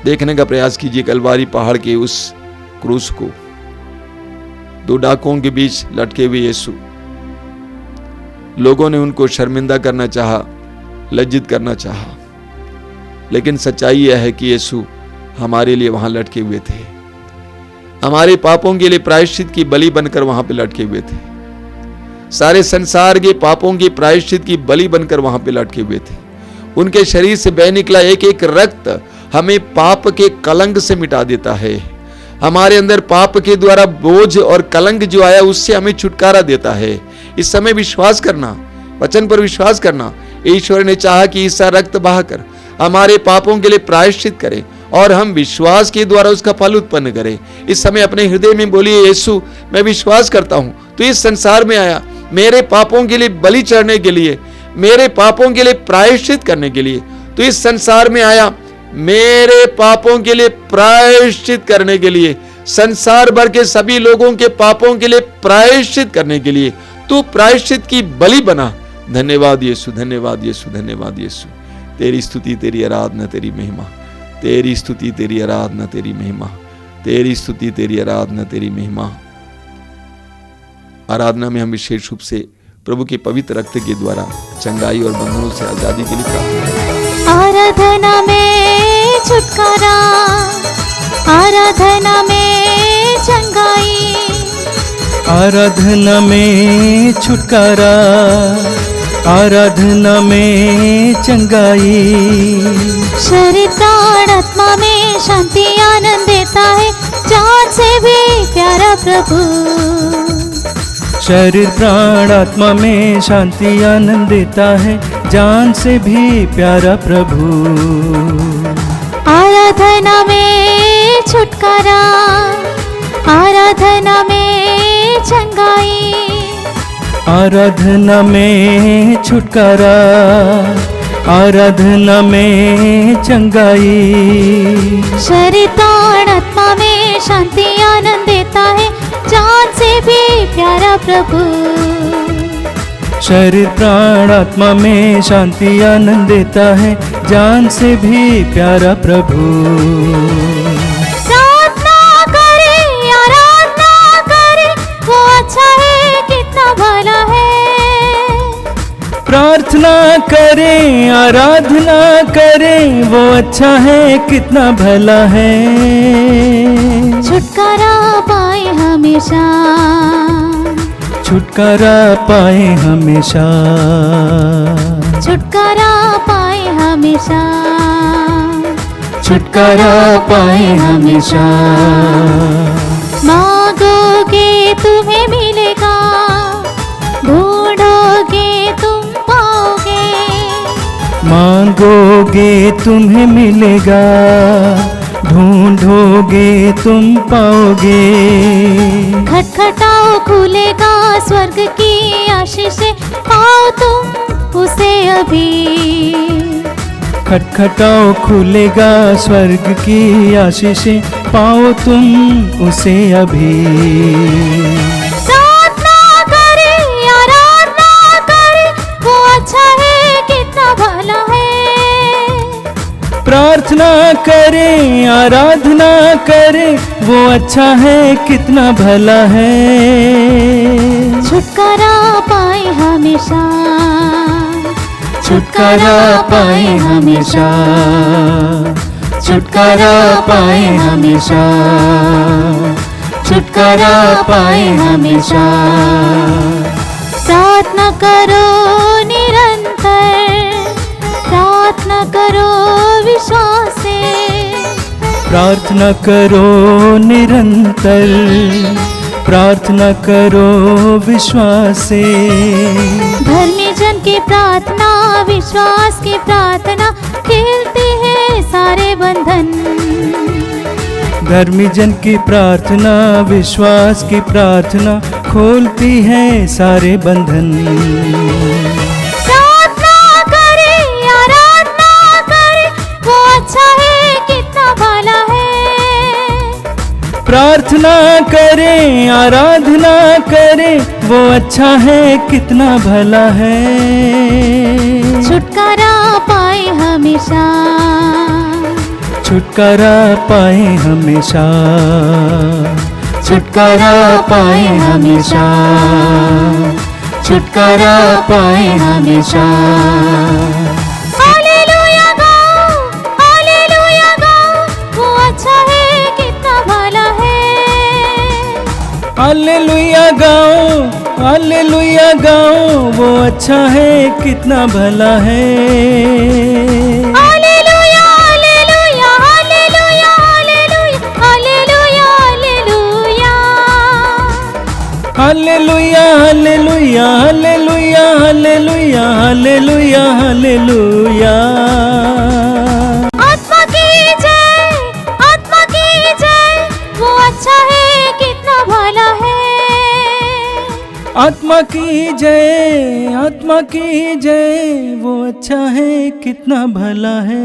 देखने का प्रयास कीजिए कलवारी पहाड़ के उस क्रूस को, 2 डाकुओं के बीच लटके हुए यीशु। लोगों ने उनको शर्मिंदा करना चाहा, लज्जित करना चाहा, लेकिन सच्चाई यह है कि यीशु हमारे लिए वहां लटके हुए थे। हमारे पापों के लिए प्रायश्चित की बलि बनकर वहां पे लटके हुए थे। सारे संसार के पापों की प्रायश्चित की बलि बनकर वहां पे लटके हुए थे। उनके शरीर से बह निकला एक एक रक्त हमें पाप के कलंक से मिटा देता है। हमारे अंदर पाप के द्वारा बोझ और कलंक जो आया उससे हमें छुटकारा देता है। इस समय विश्वास करना, वचन पर विश्वास करना। ईश्वर ने चाहा कि इसका रक्त बहाकर हमारे पापों के लिए प्रायश्चित करे और हम विश्वास के द्वारा उसका फल उत्पन्न करें। इस समय अपने हृदय में बोलिए, यीशु मैं विश्वास करता हूं तो इस संसार में आया मेरे पापों के लिए बलि चढ़ने के लिए, मेरे पापों के लिए प्रायश्चित करने के लिए। तो इस संसार में आया मेरे पापों के लिए प्रायश्चित करने के लिए, संसार भर के सभी लोगों के पापों के लिए प्रायश्चित करने के लिए। तू प्रायश्चित की बलि बना। धन्यवाद यीशु, धन्यवाद यीशु, धन्यवाद यीशु। तेरी स्तुति, तेरी आराधना, तेरी महिमा। तेरी स्तुति, तेरी आराधना, तेरी महिमा। तेरी स्तुति, तेरी आराधना, तेरी महिमा। आराधना में हम विशेष रूप से प्रभु के पवित्र रक्त के द्वारा चंगाई और बंधनों से आजादी के लिए प्रार्थना। आराधना में छुटकारा, आराधना में चंगाई, आराधना में छुटकारा, आराधना में चंगाई। शरीर प्राण आत्मा में शांति आनंद देता है, जान से भी प्यारा प्रभु। शरीर प्राण आत्मा में शांति आनंद देता है, जान से भी प्यारा प्रभु। आराधना में छुटकारा, आराधना में चंगाई, आराधना में छुटकारा, आराधना में चंगाई। शरीर प्राण आत्मा में शांति आनंद देता है, जान से भी प्यारा प्रभु। शरीर प्राण आत्मा में शांति आनंद देता है, जान से भी प्यारा प्रभु। प्रार्थना करे, आराधना करे, वो अच्छा है कितना भला है। प्रार्थना करें आराधना करें वो अच्छा है कितना भला है। छुटकारा पाए हमेशा, छुटकारा पाए हमेशा, छुटकारा पाए हमेशा, छुटकारा पाए हमेशा। मांगोगे तुम्हें मिलेगा, ढूंढोगे तुम पाओगे, मांगोगे तुम्हें मिलेगा, ढूंढोगे तुम पाओगे। खटखटाओ खुलेगा स्वर्ग की आशीष, पाओ तुम उसे अभी। खटखटाओ खुलेगा स्वर्ग की आशीषें, पाओ तुम उसे अभी। प्रार्थना करे आराधना करे वो अच्छा है कितना भला है। प्रार्थना करें आराधना करें वो अच्छा है कितना भला है। छुटकारा पाए हमेशा, छुटकारा पाए हमेशा, छुटकारा पाए हमेशा, छुटकारा पाए हमेशा। प्रार्थना करो निरंतर, प्रार्थना करो विश्वास से, प्रार्थना करो निरंतर, प्रार्थना करो विश्वास से। धर्मी जन की प्रार्थना विश्वास की प्रार्थना खेलती है सारे बंधन। धर्मी जन की प्रार्थना विश्वास की प्रार्थना खोलती है सारे बंधन। प्रार्थना करे आराधना करे वो अच्छा है कितना भला है। प्रार्थना करें आराधना करें वो अच्छा है कितना भला है। छुटकारा पाए हमेशा, छुटकारा पाए हमेशा, छुटकारा पाए हमेशा, छुटकारा पाए हमेशा। हालेलुया गाओ, हालेलुया गाओ वो अच्छा है कितना भला है। हालेलुया गाओ, हालेलुया गाओ वो अच्छा है कितना भला है। Hallelujah hallelujah hallelujah hallelujah hallelujah hallelujah hallelujah hallelujah hallelujah hallelujah hallelujah hallelujah. आत्मा की जय, आत्मा की जय वो अच्छा है कितना भला है। आत्मा की जय, आत्मा की जय वो अच्छा है कितना भला है।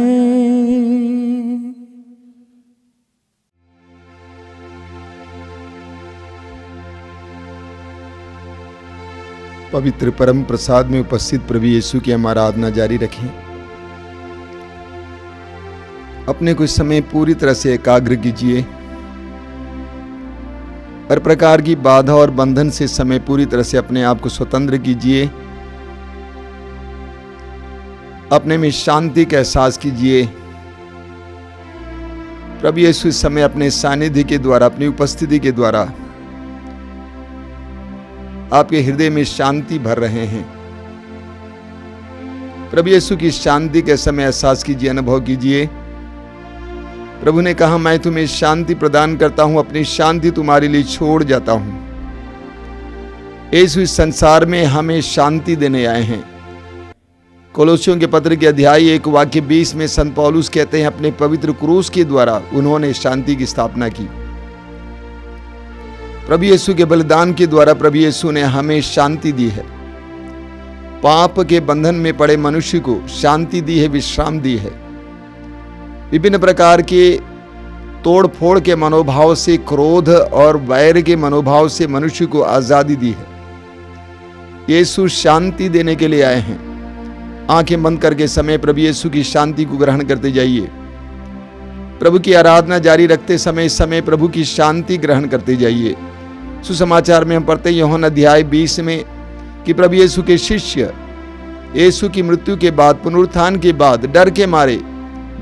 पवित्र परम प्रसाद में उपस्थित प्रभु यीशु की हम आराधना जारी रखें। अपने कुछ समय पूरी तरह से एकाग्र कीजिए। हर प्रकार की बाधा और बंधन से समय पूरी तरह से अपने आप को स्वतंत्र कीजिए। अपने में शांति का एहसास कीजिए। प्रभु यीशु इस समय अपने सानिध्य के द्वारा, अपनी उपस्थिति के द्वारा आपके हृदय में शांति भर रहे हैं। प्रभु यीशु की शांति के समय एहसास कीजिए, अनुभव कीजिए। प्रभु ने कहा, मैं तुम्हें शांति प्रदान करता हूं, अपनी शांति तुम्हारे लिए छोड़ जाता हूं। यीशु इस संसार में हमें शांति देने आए हैं। कोलोसियों के पत्र के अध्याय 1 वाक्य 20 में संत पौलुस कहते हैं, अपने पवित्र क्रूस के द्वारा उन्होंने शांति की स्थापना की। प्रभु यीशु के बलिदान के द्वारा प्रभु यीशु ने हमें शांति दी है। पाप के बंधन में पड़े मनुष्य को शांति दी है, विश्राम दी है। विभिन्न प्रकार के तोड़ फोड़ के मनोभाव से, क्रोध और वैर के मनोभाव से मनुष्य को आजादी दी है। यीशु शांति देने के लिए आए हैं। आंखें बंद करके समय प्रभु यीशु की शांति को ग्रहण करते जाइए। प्रभु की आराधना जारी रखते समय प्रभु की शांति ग्रहण करते जाइए। सुसमाचार में हम पढ़ते हैं यूहन्ना अध्याय 20 में कि प्रभु यीशु के शिष्य यीशु की मृत्यु के बाद, पुनरुत्थान के बाद डर के मारे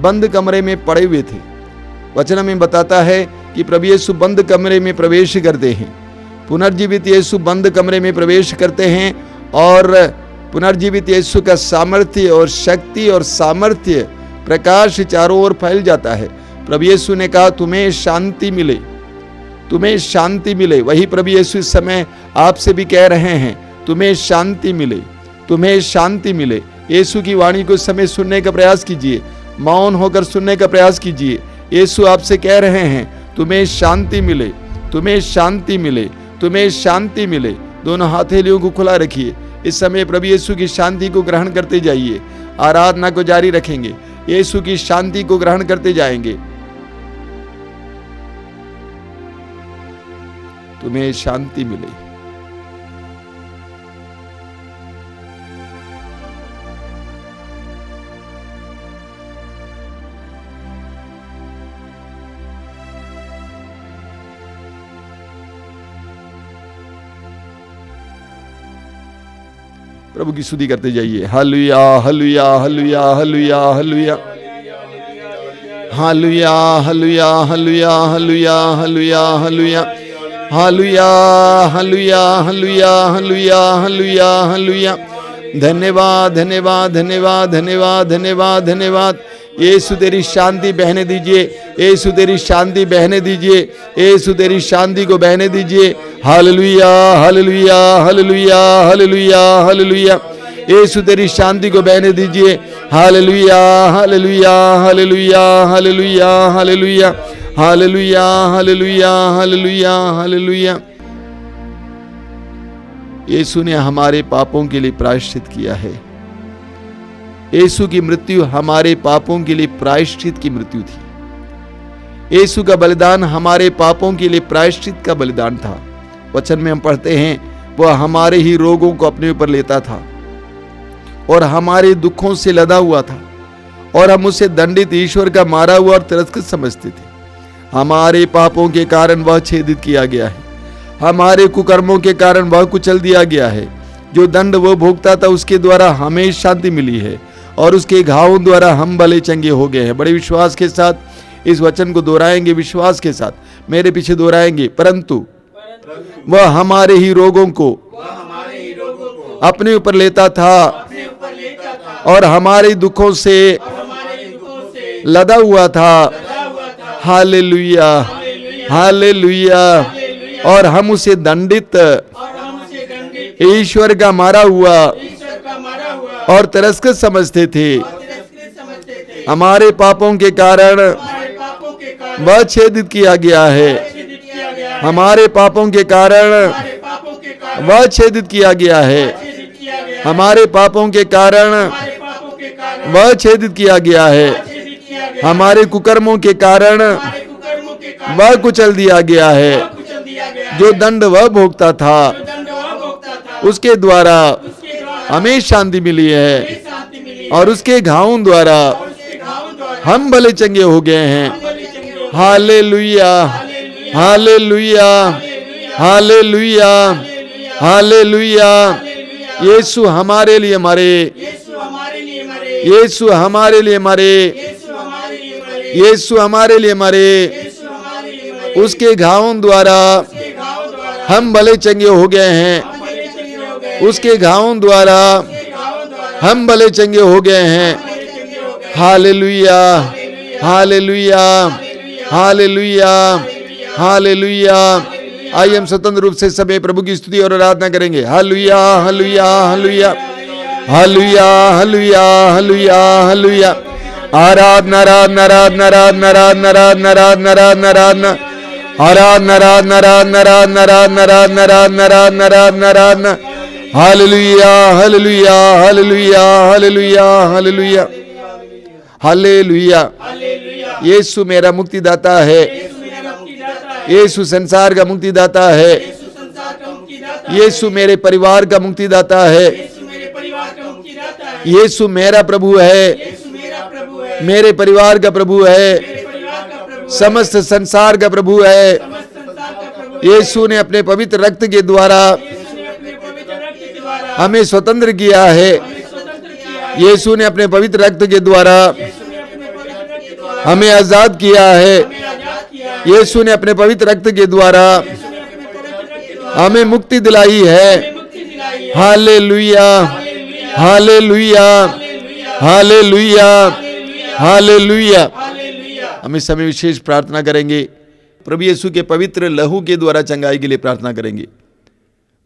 बंद कमरे में पड़े हुए थे। वचन में बताता है कि प्रभु यीशु बंद कमरे में प्रवेश करते हैं। पुनर्जीवित यीशु बंद कमरे में प्रवेश करते हैं और पुनर्जीवित यीशु का सामर्थ्य और शक्ति और सामर्थ्य प्रकाश चारों ओर फैल जाता है। प्रभु यीशु ने कहा तुम्हें शांति मिले, तुम्हें शांति मिले। वही प्रभु यीशु इस समय आपसे भी कह रहे हैं, तुम्हें शांति मिले, तुम्हें शांति मिले। यीशु की वाणी को इस समय सुनने का प्रयास कीजिए, मौन होकर सुनने का प्रयास कीजिए। यीशु आपसे कह रहे हैं तुम्हें शांति मिले, तुम्हें शांति मिले, तुम्हें शांति मिले। दोनों हथेलियों को खुला रखिए। इस समय प्रभु यीशु की शांति को ग्रहण करते जाइए। आराधना को जारी रखेंगे, यीशु की शांति को ग्रहण करते जाएंगे। तुम्हें शांति मिले। प्रभु की स्तुति करते जाइए। Hallelujah hallelujah hallelujah hallelujah hallelujah hallelujah hallelujah hallelujah hallelujah hallelujah hallelujah hallelujah hallelujah hallelujah hallelujah hallelujah hallelujah. धन्यवाद धन्यवाद धन्यवाद धन्यवाद धन्यवाद धन्यवाद। यीशु तेरी शांति बहने दीजिए, यीशु तेरी शांति बहने दीजिए, यीशु तेरी शांति को बहने दीजिए। Hallelujah hallelujah hallelujah hallelujah hallelujah. Yeshu तेरी शांति को बहने दीजिए। Hallelujah hallelujah hallelujah hallelujah hallelujah hallelujah hallelujah hallelujah hallelujah. Yeshu ने हमारे पापों के लिए प्रायश्चित किया है। यीशु की मृत्यु हमारे पापों के लिए प्रायश्चित की मृत्यु थी। यीशु का बलिदान हमारे पापों के लिए प्रायश्चित का बलिदान था। वचन में हम पढ़ते हैं वह हमारे ही रोगों को अपने ऊपर लेता था और हमारे दुखों से लदा हुआ था, और हम उसे दंडित, ईश्वर का मारा हुआ और तिरस्कृत समझते थे। हमारे पापों के कारण वह छेदित किया गया है, हमारे कुकर्मों के कारण वह कुचल दिया गया है। जो दंड वो भोगता था उसके द्वारा हमें शांति मिली है, और उसके घावों द्वारा हम भले चंगे हो गए हैं। बड़े विश्वास के साथ इस वचन को दोहराएंगे, विश्वास के साथ मेरे पीछे दोहराएंगे। परंतु वह हमारे ही रोगों को अपने ऊपर लेता था और हमारे दुखों से लदा हुआ था। Hallelujah hallelujah. और हम उसे दंडित, ईश्वर का मारा हुआ और तिरस्कृत समझते थे। हमारे पापों के कारण वह छेदित किया गया है, हमारे पापों के कारण वह छेदित किया गया है, हमारे पापों के कारण वह छेदित किया गया है, हमारे कुकर्मों के कारण वह कुचल दिया गया है। जो दंड वह भोगता था उसके द्वारा हमें शांति मिली है, और उसके घावों द्वारा हम भले चंगे हो गए हैं। Hallelujah hallelujah hallelujah hallelujah. Yeshu हमारे लिए मरे, यीशु हमारे लिए मरे, यीशु हमारे लिए मरे। उसके घावों द्वारा हम भले चंगे हो गए हैं, उसके घावों द्वारा हम भले चंगे हो गए हैं। Hallelujah hallelujah hallelujah hallelujah. आइए हम स्वतंत्र रूप से सभी प्रभु की स्तुति और आराधना करेंगे। Hallelujah hallelujah hallelujah hallelujah hallelujah hallelujah hallelujah. आराधना आराधना आराधना आराधना आराधना आराधना आराधना आराधना आराधना आराधना आराधना आराधना आराधना आराधना आराधना आराधना आराधना। Hallelujah hallelujah hallelujah hallelujah hallelujah hallelujah. Yeshu मेरा मुक्तिदाता है, यीशु संसार का मुक्तिदाता है, यीशु मेरे परिवार का मुक्तिदाता है, यीशु मेरा प्रभु है, मेरे परिवार का प्रभु है, समस्त संसार का प्रभु है। यीशु ने अपने पवित्र रक्त के द्वारा हमें स्वतंत्र किया है, यीशु ने अपने पवित्र रक्त के द्वारा हमें आजाद किया है। यीशु ने अपने पवित्र रक्त के द्वारा हमें मुक्ति दिलाई है। Hallelujah, hallelujah, hallelujah, hallelujah. हम इस समय विशेष प्रार्थना करेंगे। प्रभु यीशु के पवित्र लहू के द्वारा चंगाई के लिए प्रार्थना करेंगे।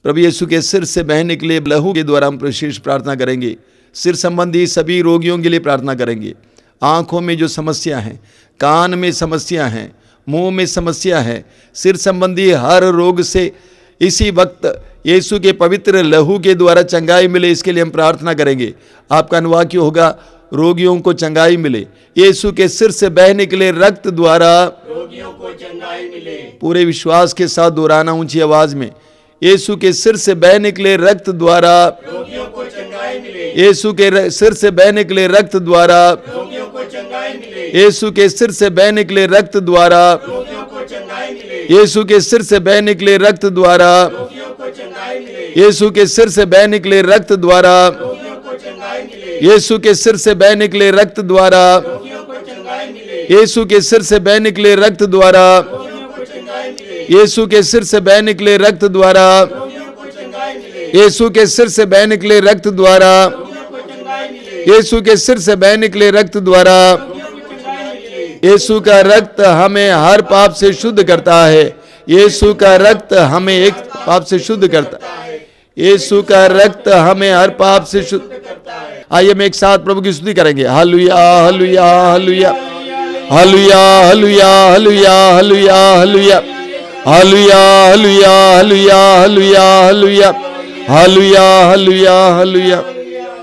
प्रभु यीशु के सिर से बह निकले लहू के द्वारा हम विशेष प्रार्थना करेंगे। सिर संबंधी सभी रोगियों के लिए प्रार्थना करेंगे। आंखों में जो समस्या है, कान में समस्या है, मुंह में समस्या है, सिर संबंधी हर रोग से इसी वक्त यीशु के पवित्र लहू के द्वारा चंगाई मिले, इसके लिए हम प्रार्थना करेंगे। आपका अनुवाक्य होगा, रोगियों को चंगाई मिले। यीशु के सिर से बह निकले रक्त द्वारा रोगियों को चंगाई मिले। पूरे विश्वास के साथ दोहराना ऊंची आवाज में। यीशु के सिर से बह निकले रक्त द्वारा रोगियों को चंगाई मिले। यीशु के सिर से बह निकले रक्त द्वारा रोगियों को चंगाई मिले। यीशु के सिर से बह निकले रक्त द्वारा रोगियों को चंगाई मिले। यीशु के सिर से बह निकले रक्त द्वारा रोगियों को चंगाई मिले। यीशु के सिर से बह निकले रक्त द्वारा रोगियों को चंगाई मिले। यीशु के सिर से बह निकले रक्त द्वारा रोगियों को चंगाई मिले। यीशु के सिर से बह निकले रक्त द्वारा रोगियों को चंगाई मिले। यीशु के सिर से बह निकले रक्त द्वारा रोगियों को चंगाई मिले। यीशु के सिर से बह निकले रक्त द्वारा रोगियों को चंगाई मिले। यीशु के सिर से बह निकले रक्त द्वारा रोगियों को चंगाई मिले। यीशु का रक्त हमें हर पाप से शुद्ध करता है। यीशु का रक्त हमें एक पाप से शुद्ध करता है। यीशु का रक्त हमें हर पाप से शुद्ध करता है। आइए हम एक साथ प्रभु की स्तुति करेंगे। Hallelujah, hallelujah, hallelujah, hallelujah, hallelujah, hallelujah, hallelujah, hallelujah, hallelujah, hallelujah, hallelujah, hallelujah, hallelujah, hallelujah, hallelujah.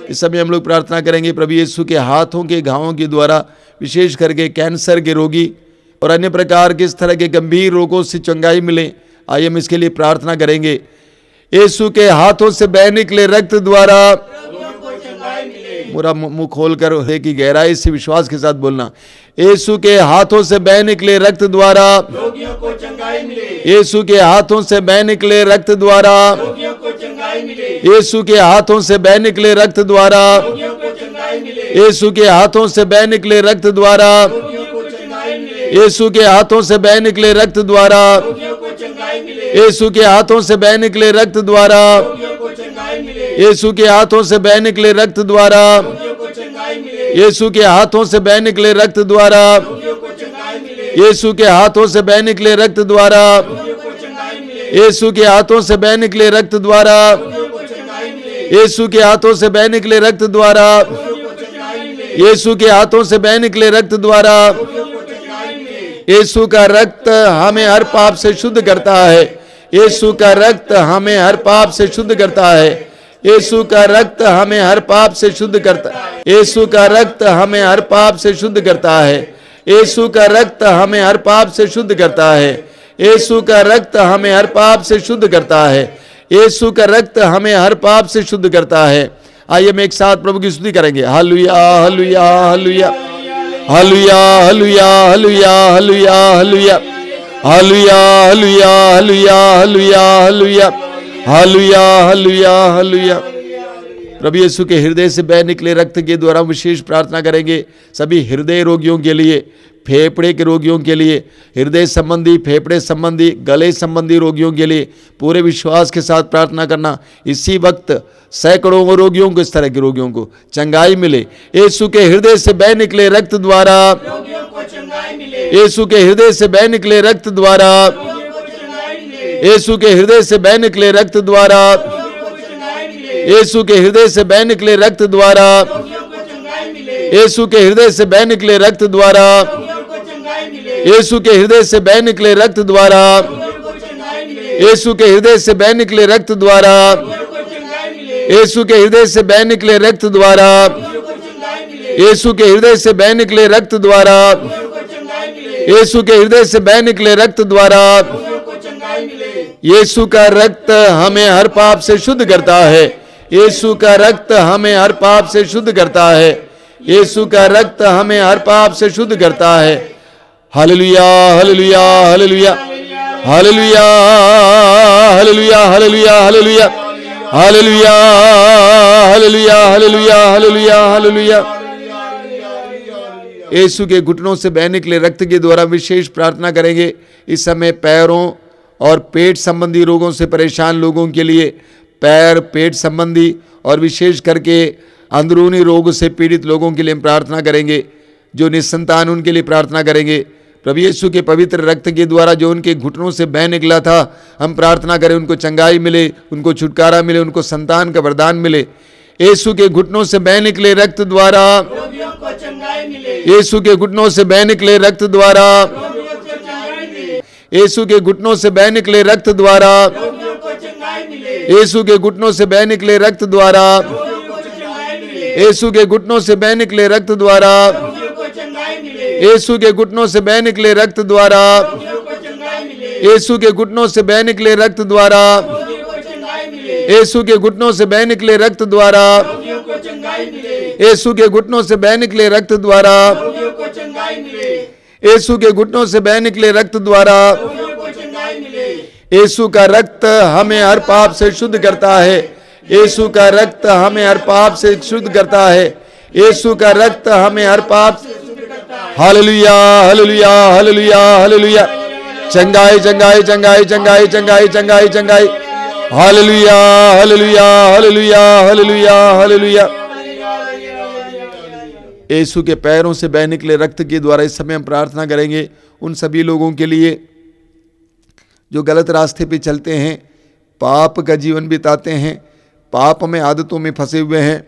इस समय हम लोग प्रार्थना करेंगे प्रभु यीशु के हाथों के घावों के द्वारा विशेष करके कैंसर के रोगी और अन्य प्रकार के इस तरह के गंभीर रोगों से चंगाई मिले। आइए हम इसके लिए प्रार्थना करेंगे। यीशु के हाथों से बह निकले रक्त द्वारा पूरा मुंह खोलकर की गहराई से विश्वास के साथ बोलना। यीशु के हाथों से बह निकले रक्त द्वारा रोगियों को चंगाई मिले। यीशु के हाथों से बह निकले रक्त द्वारा रोगियों को चंगाई मिले। यीशु के हाथों से बह निकले रक्त द्वारा रोगियों को चंगाई मिले। यीशु के हाथों से बह निकले रक्त द्वारा रोगियों को चंगाई मिले। यीशु के हाथों से बह निकले रक्त द्वारा रोगियों को चंगाई मिले। यीशु के हाथों से बह निकले रक्त द्वारा रोगियों को चंगाई मिले। यीशु के हाथों से बह निकले रक्त द्वारा रोगियों को चंगाई मिले। यीशु के हाथों से बह निकले रक्त द्वारा रोगियों को चंगाई मिले। यीशु के हाथों से बह निकले रक्त द्वारा रोगियों को चंगाई मिले। यीशु के हाथों से बह निकले रक्त द्वारा रोगियों को चंगाई मिले। यीशु के हाथों से बह निकले रक्त द्वारा रोगियों को चंगाई मिले। यीशु के हाथों से बह निकले रक्त द्वारा रोगियों को चंगाई मिले। यीशु का रक्त हमें हर पाप से शुद्ध करता है। यीशु का रक्त हमें हर पाप से शुद्ध करता है। यीशु का रक्त हमें हर पाप से शुद्ध करता है। यीशु का रक्त हमें हर पाप से शुद्ध करता है। यीशु का रक्त हमें हर पाप से शुद्ध करता है। यीशु का रक्त हमें हर पाप से शुद्ध करता है। यीशु का रक्त हमें हर पाप से शुद्ध करता है। आइए हम एक साथ प्रभु की स्तुति करेंगे। Hallelujah, hallelujah, hallelujah, hallelujah, hallelujah, hallelujah, hallelujah, hallelujah, hallelujah, hallelujah, hallelujah, hallelujah, hallelujah, hallelujah, hallelujah. प्रभु यीशु के हृदय से बह निकले रक्त के द्वारा विशेष प्रार्थना करेंगे सभी हृदय रोगियों के लिए, फेफड़े के रोगियों के लिए, हृदय संबंधी, फेफड़े संबंधी, गले संबंधी रोगियों के लिए पूरे विश्वास के साथ प्रार्थना करना। इसी वक्त सैकड़ों रोगियों को, इस तरह के रोगियों को चंगाई मिले। यीशु के हृदय से बह निकले रक्त द्वारा रोगियों को चंगाई मिले। यीशु के हृदय से बह निकले रक्त द्वारा रोगियों को चंगाई मिले। यीशु के हृदय से बह निकले रक्त द्वारा रोगियों को चंगाई मिले। यीशु के हृदय से बह निकले रक्त द्वारा रोगियों को चंगाई मिले। यीशु के हृदय से बह निकले रक्त द्वारा रोगियों को चंगाई मिले। यीशु के हृदय से बह निकले रक्त द्वारा रोगियों को चंगाई मिले। यीशु के हृदय से बह निकले रक्त द्वारा रोगियों को चंगाई मिले। यीशु के हृदय से बह निकले रक्त द्वारा रोगियों को चंगाई मिले। यीशु के हृदय से बह निकले रक्त द्वारा रोगियों को चंगाई मिले। यीशु के हृदय से बह निकले रक्त द्वारा रोगियों को चंगाई मिले। यीशु का रक्त हमें हर पाप से शुद्ध करता है। यीशु का रक्त हमें हर पाप से शुद्ध करता है। यीशु का रक्त हमें हर पाप से शुद्ध करता है। Hallelujah, hallelujah, hallelujah, hallelujah, hallelujah, hallelujah, hallelujah, hallelujah hallelujah hallelujah hallelujah hallelujah. Yeshu के घुटनों से बह निकले रक्त के द्वारा विशेष प्रार्थना करेंगे। इस समय पैरों और पेट संबंधी रोगों से परेशान लोगों के लिए, पैर पेट संबंधी और विशेष करके अंदरूनी रोग से पीड़ित लोगों के लिए हम प्रार्थना करेंगे। जो निसंतान उनके लिए प्रार्थना करेंगे। प्रभु यीशु के पवित्र रक्त के द्वारा जो उनके घुटनों से बह निकला था, हम प्रार्थना करें उनको चंगाई मिले, उनको छुटकारा मिले, उनको संतान का वरदान मिले। यीशु के घुटनों से बह निकले रक्त द्वारा, यीशु के घुटनों से बह निकले रक्त द्वारा, यीशु के घुटनों से बह निकले रक्त द्वारा, यीशु के घुटनों से बह निकले रक्त द्वारा, यीशु के घुटनों से बह निकले रक्त द्वारा, यीशु के घुटनों से बह निकले रक्त द्वारा, यीशु के घुटनों से बह निकले रक्त द्वारा, यीशु के घुटनों से बह निकले रक्त द्वारा, यीशु के घुटनों से बह निकले रक्त द्वारा, यीशु के घुटनों से बह निकले रक्त द्वारा। यीशु का रक्त हमें हर पाप से शुद्ध करता है। यीशु का रक्त हमें हर पाप से शुद्ध करता है। यीशु का रक्त हमें हर पाप। Hallelujah hallelujah hallelujah hallelujah. चंगाई चंगाई चंगाई चंगाई चंगाई चंगाई चंगाई। Hallelujah hallelujah hallelujah hallelujah hallelujah. Yeshu के पैरों से बह निकले रक्त के द्वारा इस समय हम प्रार्थना करेंगे उन सभी लोगों के लिए जो गलत रास्ते पे चलते हैं, पाप का जीवन बिताते हैं, पाप में आदतों में फंसे हुए हैं।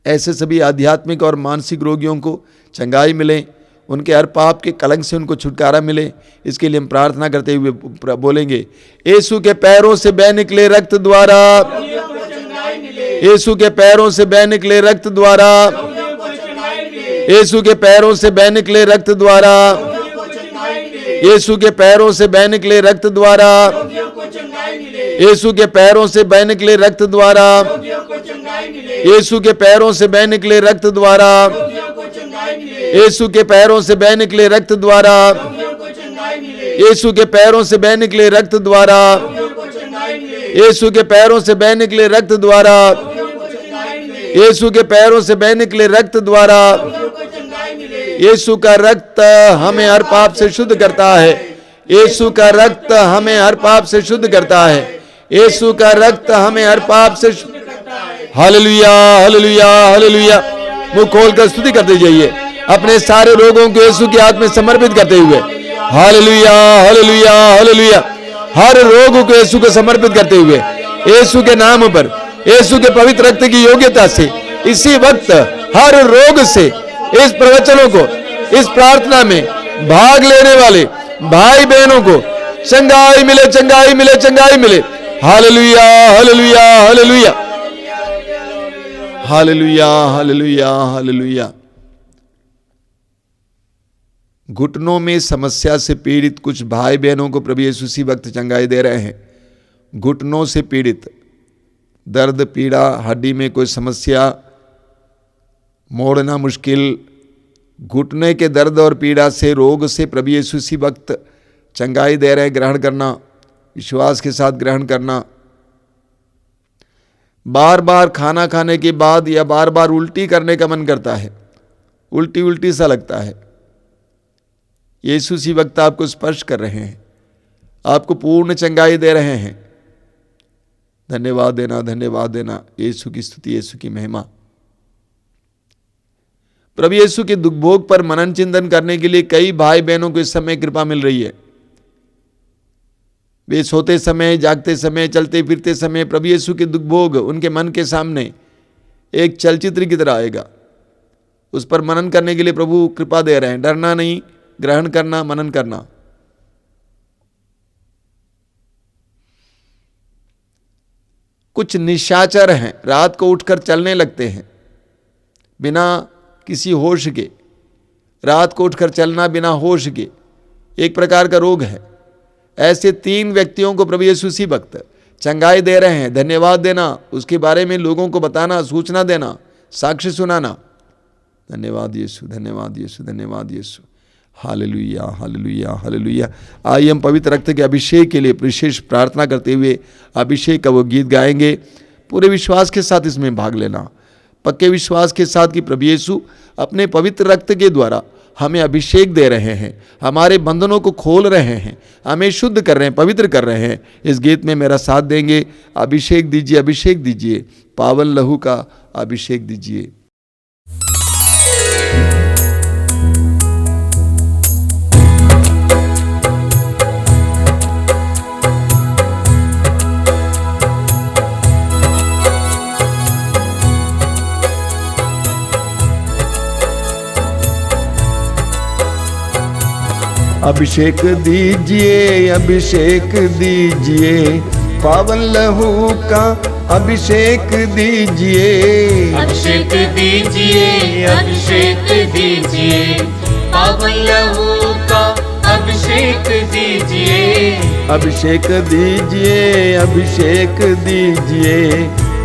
ऐसे सभी आध्यात्मिक और मानसिक रोगियों को चंगाई मिले, उनके हर पाप के कलंक से उनको छुटकारा मिले। इसके लिए हम प्रार्थना करते हुए बोलेंगे, यीशु के पैरों से बह निकले रक्त द्वारा, यीशु के पैरों से बह निकले रक्त द्वारा, यीशु के पैरों से बह निकले रक्त द्वारा, यीशु के पैरों से बह निकले रक्त द्वारा, यीशु के पैरों से बह निकले रक्त द्वारा, यीशु के पैरों से बह निकले रक्त द्वारा, यीशु के पैरों से बह निकले रक्त द्वारा, यीशु के पैरों से बह निकले रक्त द्वारा, यीशु के पैरों से बह निकले रक्त द्वारा, यीशु के पैरों से बह निकले रक्त द्वारा। यीशु का रक्त हमें हर पाप से शुद्ध करता है। यीशु का रक्त हमें हर पाप से शुद्ध करता है। यीशु का रक्त हमें हर पाप से। Hallelujah hallelujah hallelujah. मुंह खोलकर स्तुति करते जाइए अपने सारे रोगों को यीशु के हाथ में समर्पित करते हुए। Hallelujah hallelujah hallelujah. हर रोग को यीशु को समर्पित करते हुए यीशु के नाम पर, यीशु के पवित्र रक्त की योग्यता से इसी वक्त हर रोग से इस प्रवचनों को, इस प्रार्थना में भाग लेने वाले भाई बहनों को चंगाई मिले, चंगाई मिले, चंगाई मिले। Hallelujah hallelujah hallelujah hallelujah hallelujah hallelujah. घुटनों में समस्या से पीड़ित कुछ भाई बहनों को प्रभु यीशु इसी वक्त चंगाई दे रहे हैं। घुटनों से पीड़ित, दर्द पीड़ा, हड्डी में कोई समस्या, मोड़ना मुश्किल, घुटने के दर्द और पीड़ा से, रोग से प्रभु यीशु इसी वक्त चंगाई दे रहे हैं। ग्रहण करना, विश्वास के साथ ग्रहण करना। बार बार खाना खाने के बाद या बार बार उल्टी करने का मन करता है, उल्टी उल्टी सा लगता है, यीशु इसी वक्त आपको स्पर्श कर रहे हैं, आपको पूर्ण चंगाई दे रहे हैं। धन्यवाद देना, धन्यवाद देना। यीशु की स्तुति, यीशु की महिमा। प्रभु यीशु के दुख भोग पर मनन चिंतन करने के लिए कई भाई बहनों को इस समय कृपा मिल रही है। वे सोते समय, जागते समय, चलते फिरते समय प्रभु यीशु के दुख भोग उनके मन के सामने एक चलचित्र की तरह आएगा। उस पर मनन करने के लिए प्रभु कृपा दे रहे हैं। डरना नहीं, ग्रहण करना, मनन करना। कुछ निशाचर हैं, रात को उठकर चलने लगते हैं बिना किसी होश के। रात को उठकर चलना बिना होश के एक प्रकार का रोग है। ऐसे 3 व्यक्तियों को प्रभु यीशु इसी वक्त चंगाई दे रहे हैं। धन्यवाद देना, उसके बारे में लोगों को बताना, सूचना देना, साक्ष्य सुनाना। धन्यवाद यीशु, धन्यवाद यीशु, धन्यवाद यीशु। Hallelujah, hallelujah, hallelujah. आइए हम पवित्र रक्त के अभिषेक के लिए विशेष प्रार्थना करते हुए अभिषेक का वो गीत गाएंगे। पूरे विश्वास के साथ इसमें भाग लेना, पक्के विश्वास के साथ कि प्रभु यीशु अपने पवित्र रक्त के द्वारा हमें अभिषेक दे रहे हैं, हमारे बंधनों को खोल रहे हैं, हमें शुद्ध कर रहे हैं, पवित्र कर रहे हैं। इस गीत में मेरा साथ देंगे। अभिषेक दीजिए, अभिषेक दीजिए, पावन लहू का अभिषेक दीजिए। अभिषेक दीजिए, अभिषेक दीजिए, पावन लहू का अभिषेक दीजिए। अभिषेक दीजिए, अभिषेक दीजिए, पावन लहू का अभिषेक दीजिए। अभिषेक दीजिए, अभिषेक दीजिए,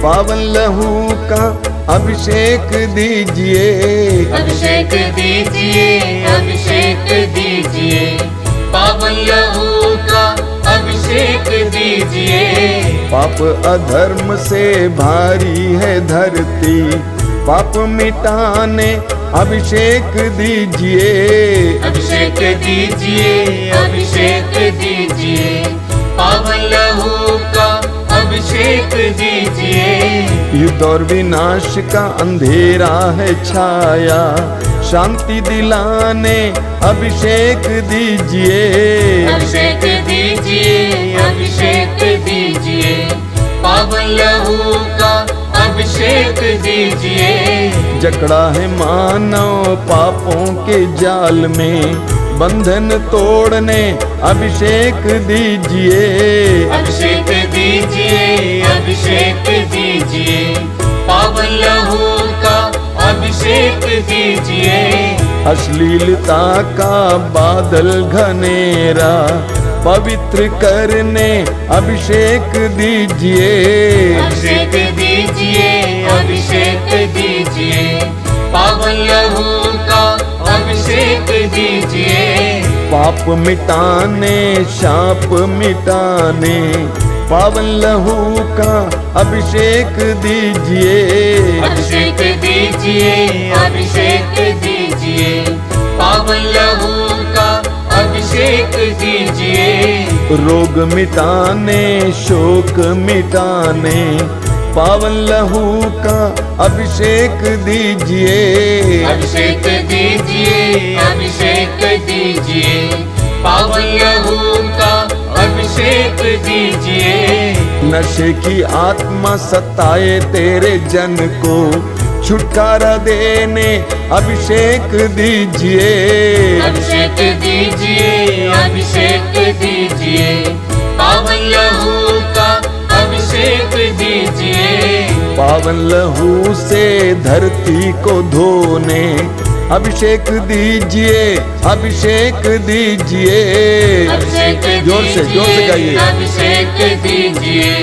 पावन लहू का अभिषेक दीजिए। अभिषेक दीजिए, अभिषेक दीजिए, पावन लहू का अभिषेक दीजिए। पाप अधर्म से भारी है धरती, पाप मिटाने अभिषेक दीजिए। अभिषेक दीजिए, अभिषेक दीजिए, पावन लहू का अभिषेक दीजिए। युद्ध और विनाश का अंधेरा है छाया, शांति दिलाने अभिषेक दीजिए। अभिषेक दीजिए, अभिषेक दीजिए, पावन लहू का अभिषेक दीजिए। जकड़ा है मानव पापों के जाल में, बंधन तोड़ने अभिषेक दीजिए। अभिषेक दीजिए, अभिषेक दीजिए, पावन लहू का अभिषेक दीजिए। अश्लीलता का बादल घनेरा पवित्र करने अभिषेक दीजिए। अभिषेक दीजिए, अभिषेक दीजिए, पावन लहू का अभिषेक दीजिए। पाप मिटाने, शाप मिटाने, पावन लहू का अभिषेक दीजिए। अभिषेक दीजिए, अभिषेक दीजिए, पावन लहू का अभिषेक दीजिए। रोग मिटाने, शोक मिटाने, पावन लहू का अभिषेक दीजिए। अभिषेक दीजिए, अभिषेक दीजिए, पावन लहू का अभिषेक दीजिए। नशे की आत्मा सताए तेरे जन को, छुटकारा देने अभिषेक दीजिए। अभिषेक दीजिए, अभिषेक दीजिए, पावन लहू का अभिषेक दीजिए। पावन लहू से धरती को धोने अभिषेक दीजिए, अभिषेक दीजिए। अभिषेक जोर से गाइए। अभिषेक दीजिए,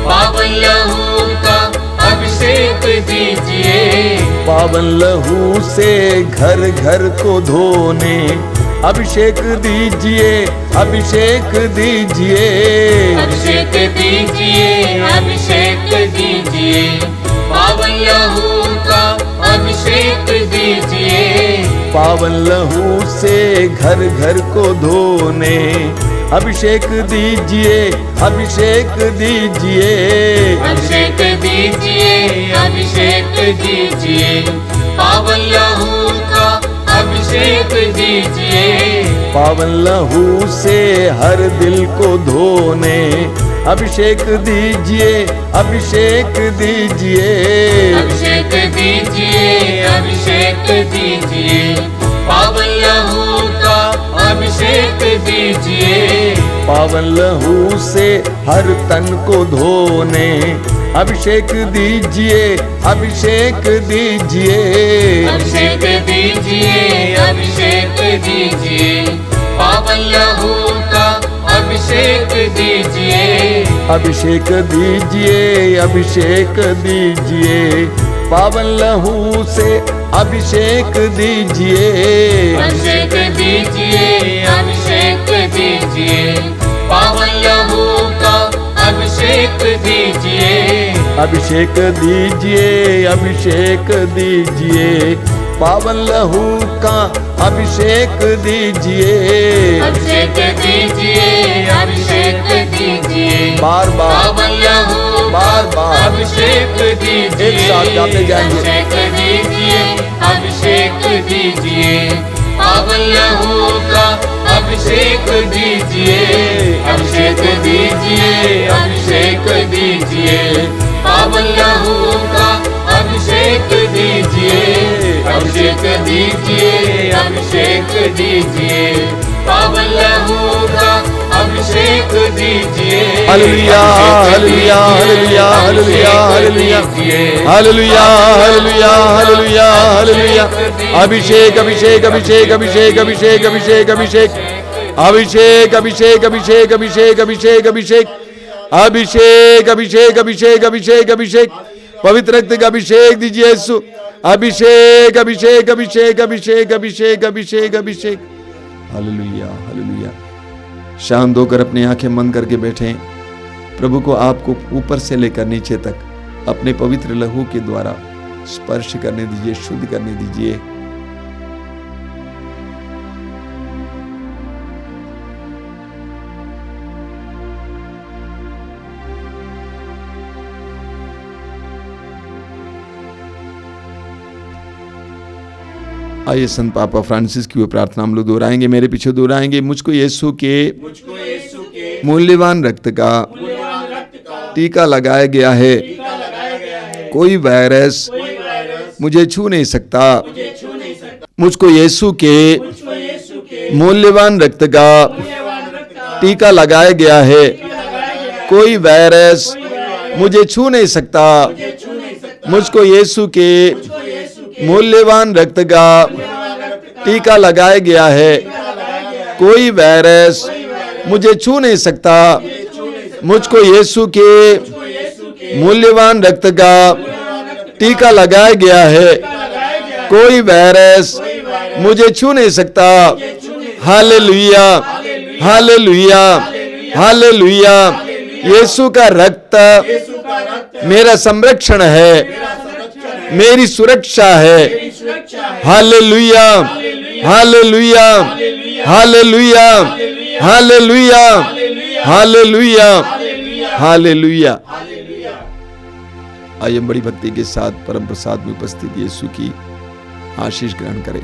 पावन लहू का अभिषेक दीजिए। पावन लहू से घर घर को धोने अभिषेक दीजिए, अभिषेक दीजिए। अभिषेक दीजिए, अभिषेक दीजिए, पावन लहू का अभिषेक दीजिए। पावन लहू से घर घर को धोने अभिषेक दीजिए, अभिषेक दीजिए। अभिषेक दीजिए, अभिषेक दीजिए, पावन लहू का अभिषेक दीजिए। पावन लहू से हर दिल को धोने अभिषेक दीजिए, अभिषेक दीजिए। अभिषेक दीजिए, अभिषेक दीजिए, पावन लहू का अभिषेक दीजिए। पावन लहू से हर तन को धोने अभिषेक दीजिए, अभिषेक दीजिए। अभिषेक दीजिए, अभिषेक दीजिए, पावन लहू का अभिषेक दीजिए। अभिषेक दीजिए, अभिषेक दीजिए, पावन लहू से अभिषेक दीजिए, अभिषेक दीजिए, अभिषेक दीजिए, पावन लहू का अभिषेक दीजिए, अभिषेक दीजिए, अभिषेक दीजिए, पावन लहू का अभिषेक दीजिए, अभिषेक दीजिए, अभिषेक दीजिए, बार बार पावन लहू बार बार अभिषेक दीजिए, एक साथ गाते जाएंगे। अभिषेक दीजिए, अभिषेक दीजिए, पावन लहू का अभिषेक दीजिए, अभिषेक दीजिए, अभिषेक दीजिए, पावन लहू का अभिषेक दीजिए, अभिषेक दीजिए, अभिषेक दीजिए, पावन लहू का अभिषेक दीजिए। Hallelujah, hallelujah, hallelujah, hallelujah, hallelujah, hallelujah, hallelujah, hallelujah, hallelujah. अभिषेक, अभिषेक, अभिषेक, अभिषेक, अभिषेक, अभिषेक, अभिषेक, अभिषेक, अभिषेक, अभिषेक, अभिषेक, अभिषेक, अभिषेक, अभिषेक, अभिषेक, अभिषेक, अभिषेक, अभिषेक, पवित्र रक्त का अभिषेक दीजिए यीशु। अभिषेक, अभिषेक, अभिषेक, अभिषेक, अभिषेक, अभिषेक, अभिषेक। Hallelujah, hallelujah. शांत होकर अपनी आंखें बंद करके बैठें। प्रभु को आपको ऊपर से लेकर नीचे तक अपने पवित्र लहू के द्वारा स्पर्श करने दीजिए, शुद्ध करने दीजिए। आइए संत पापा फ्रांसिस की वो प्रार्थना हम लोग दोहराएंगे, मेरे पीछे दोहराएंगे। मुझको यीशु के मूल्यवान रक्त का टीका लगाया गया है, कोई वायरस मुझे छू नहीं सकता। मुझको यीशु के मूल्यवान रक्त का टीका लगाया गया है, कोई वायरस मुझे छू नहीं सकता। मुझको यीशु के मूल्यवान रक्त का टीका लगाया गया है, कोई वायरस मुझे छू नहीं सकता। मुझको यीशु के मूल्यवान रक्त का टीका लगाया गया है, कोई वायरस मुझे छू नहीं सकता। Hallelujah, hallelujah, hallelujah. यीशु का रक्त मेरा संरक्षण है, मेरी सुरक्षा है। Hallelujah, hallelujah, hallelujah, hallelujah, hallelujah, hallelujah. आइए बड़ी भक्ति के साथ परम प्रसाद में उपस्थित यीशु की आशीष ग्रहण करें।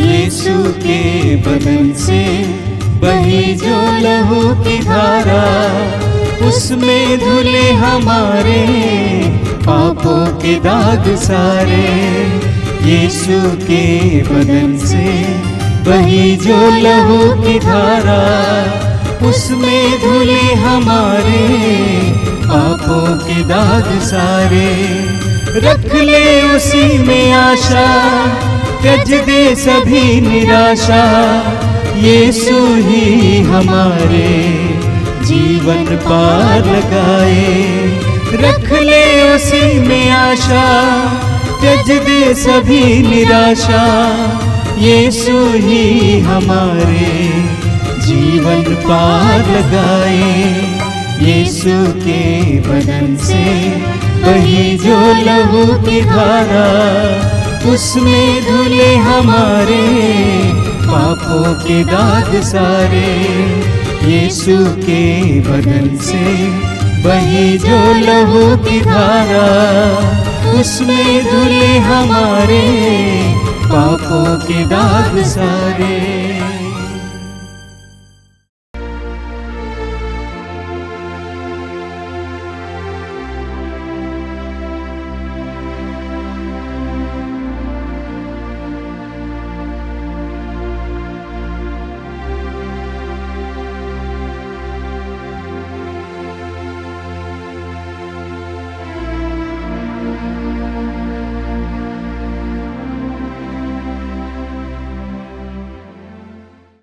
यीशु के बदन से बही जो लहू की धारा, उसमें धुले हमारे पापों के दाग सारे। यीशु के बदन से बही जो लहू की धारा, उसमें धुले हमारे पापों के दाग सारे। रख ले उसी में आशा, त्यज दे सभी निराशा। यीशु ही हमारे जीवन पार लगाए। रख ले उसी में आशा, त्यज दे सभी निराशा। यीशु ही हमारे जीवन पार लगाए। यीशु के बदन से बही जो लहू की धारा, उसमें धुले हमारे पापों के दाग सारे। यीशु के बदन से बही जो लहू की धारा, उसमें धुले हमारे पापों के दाग सारे।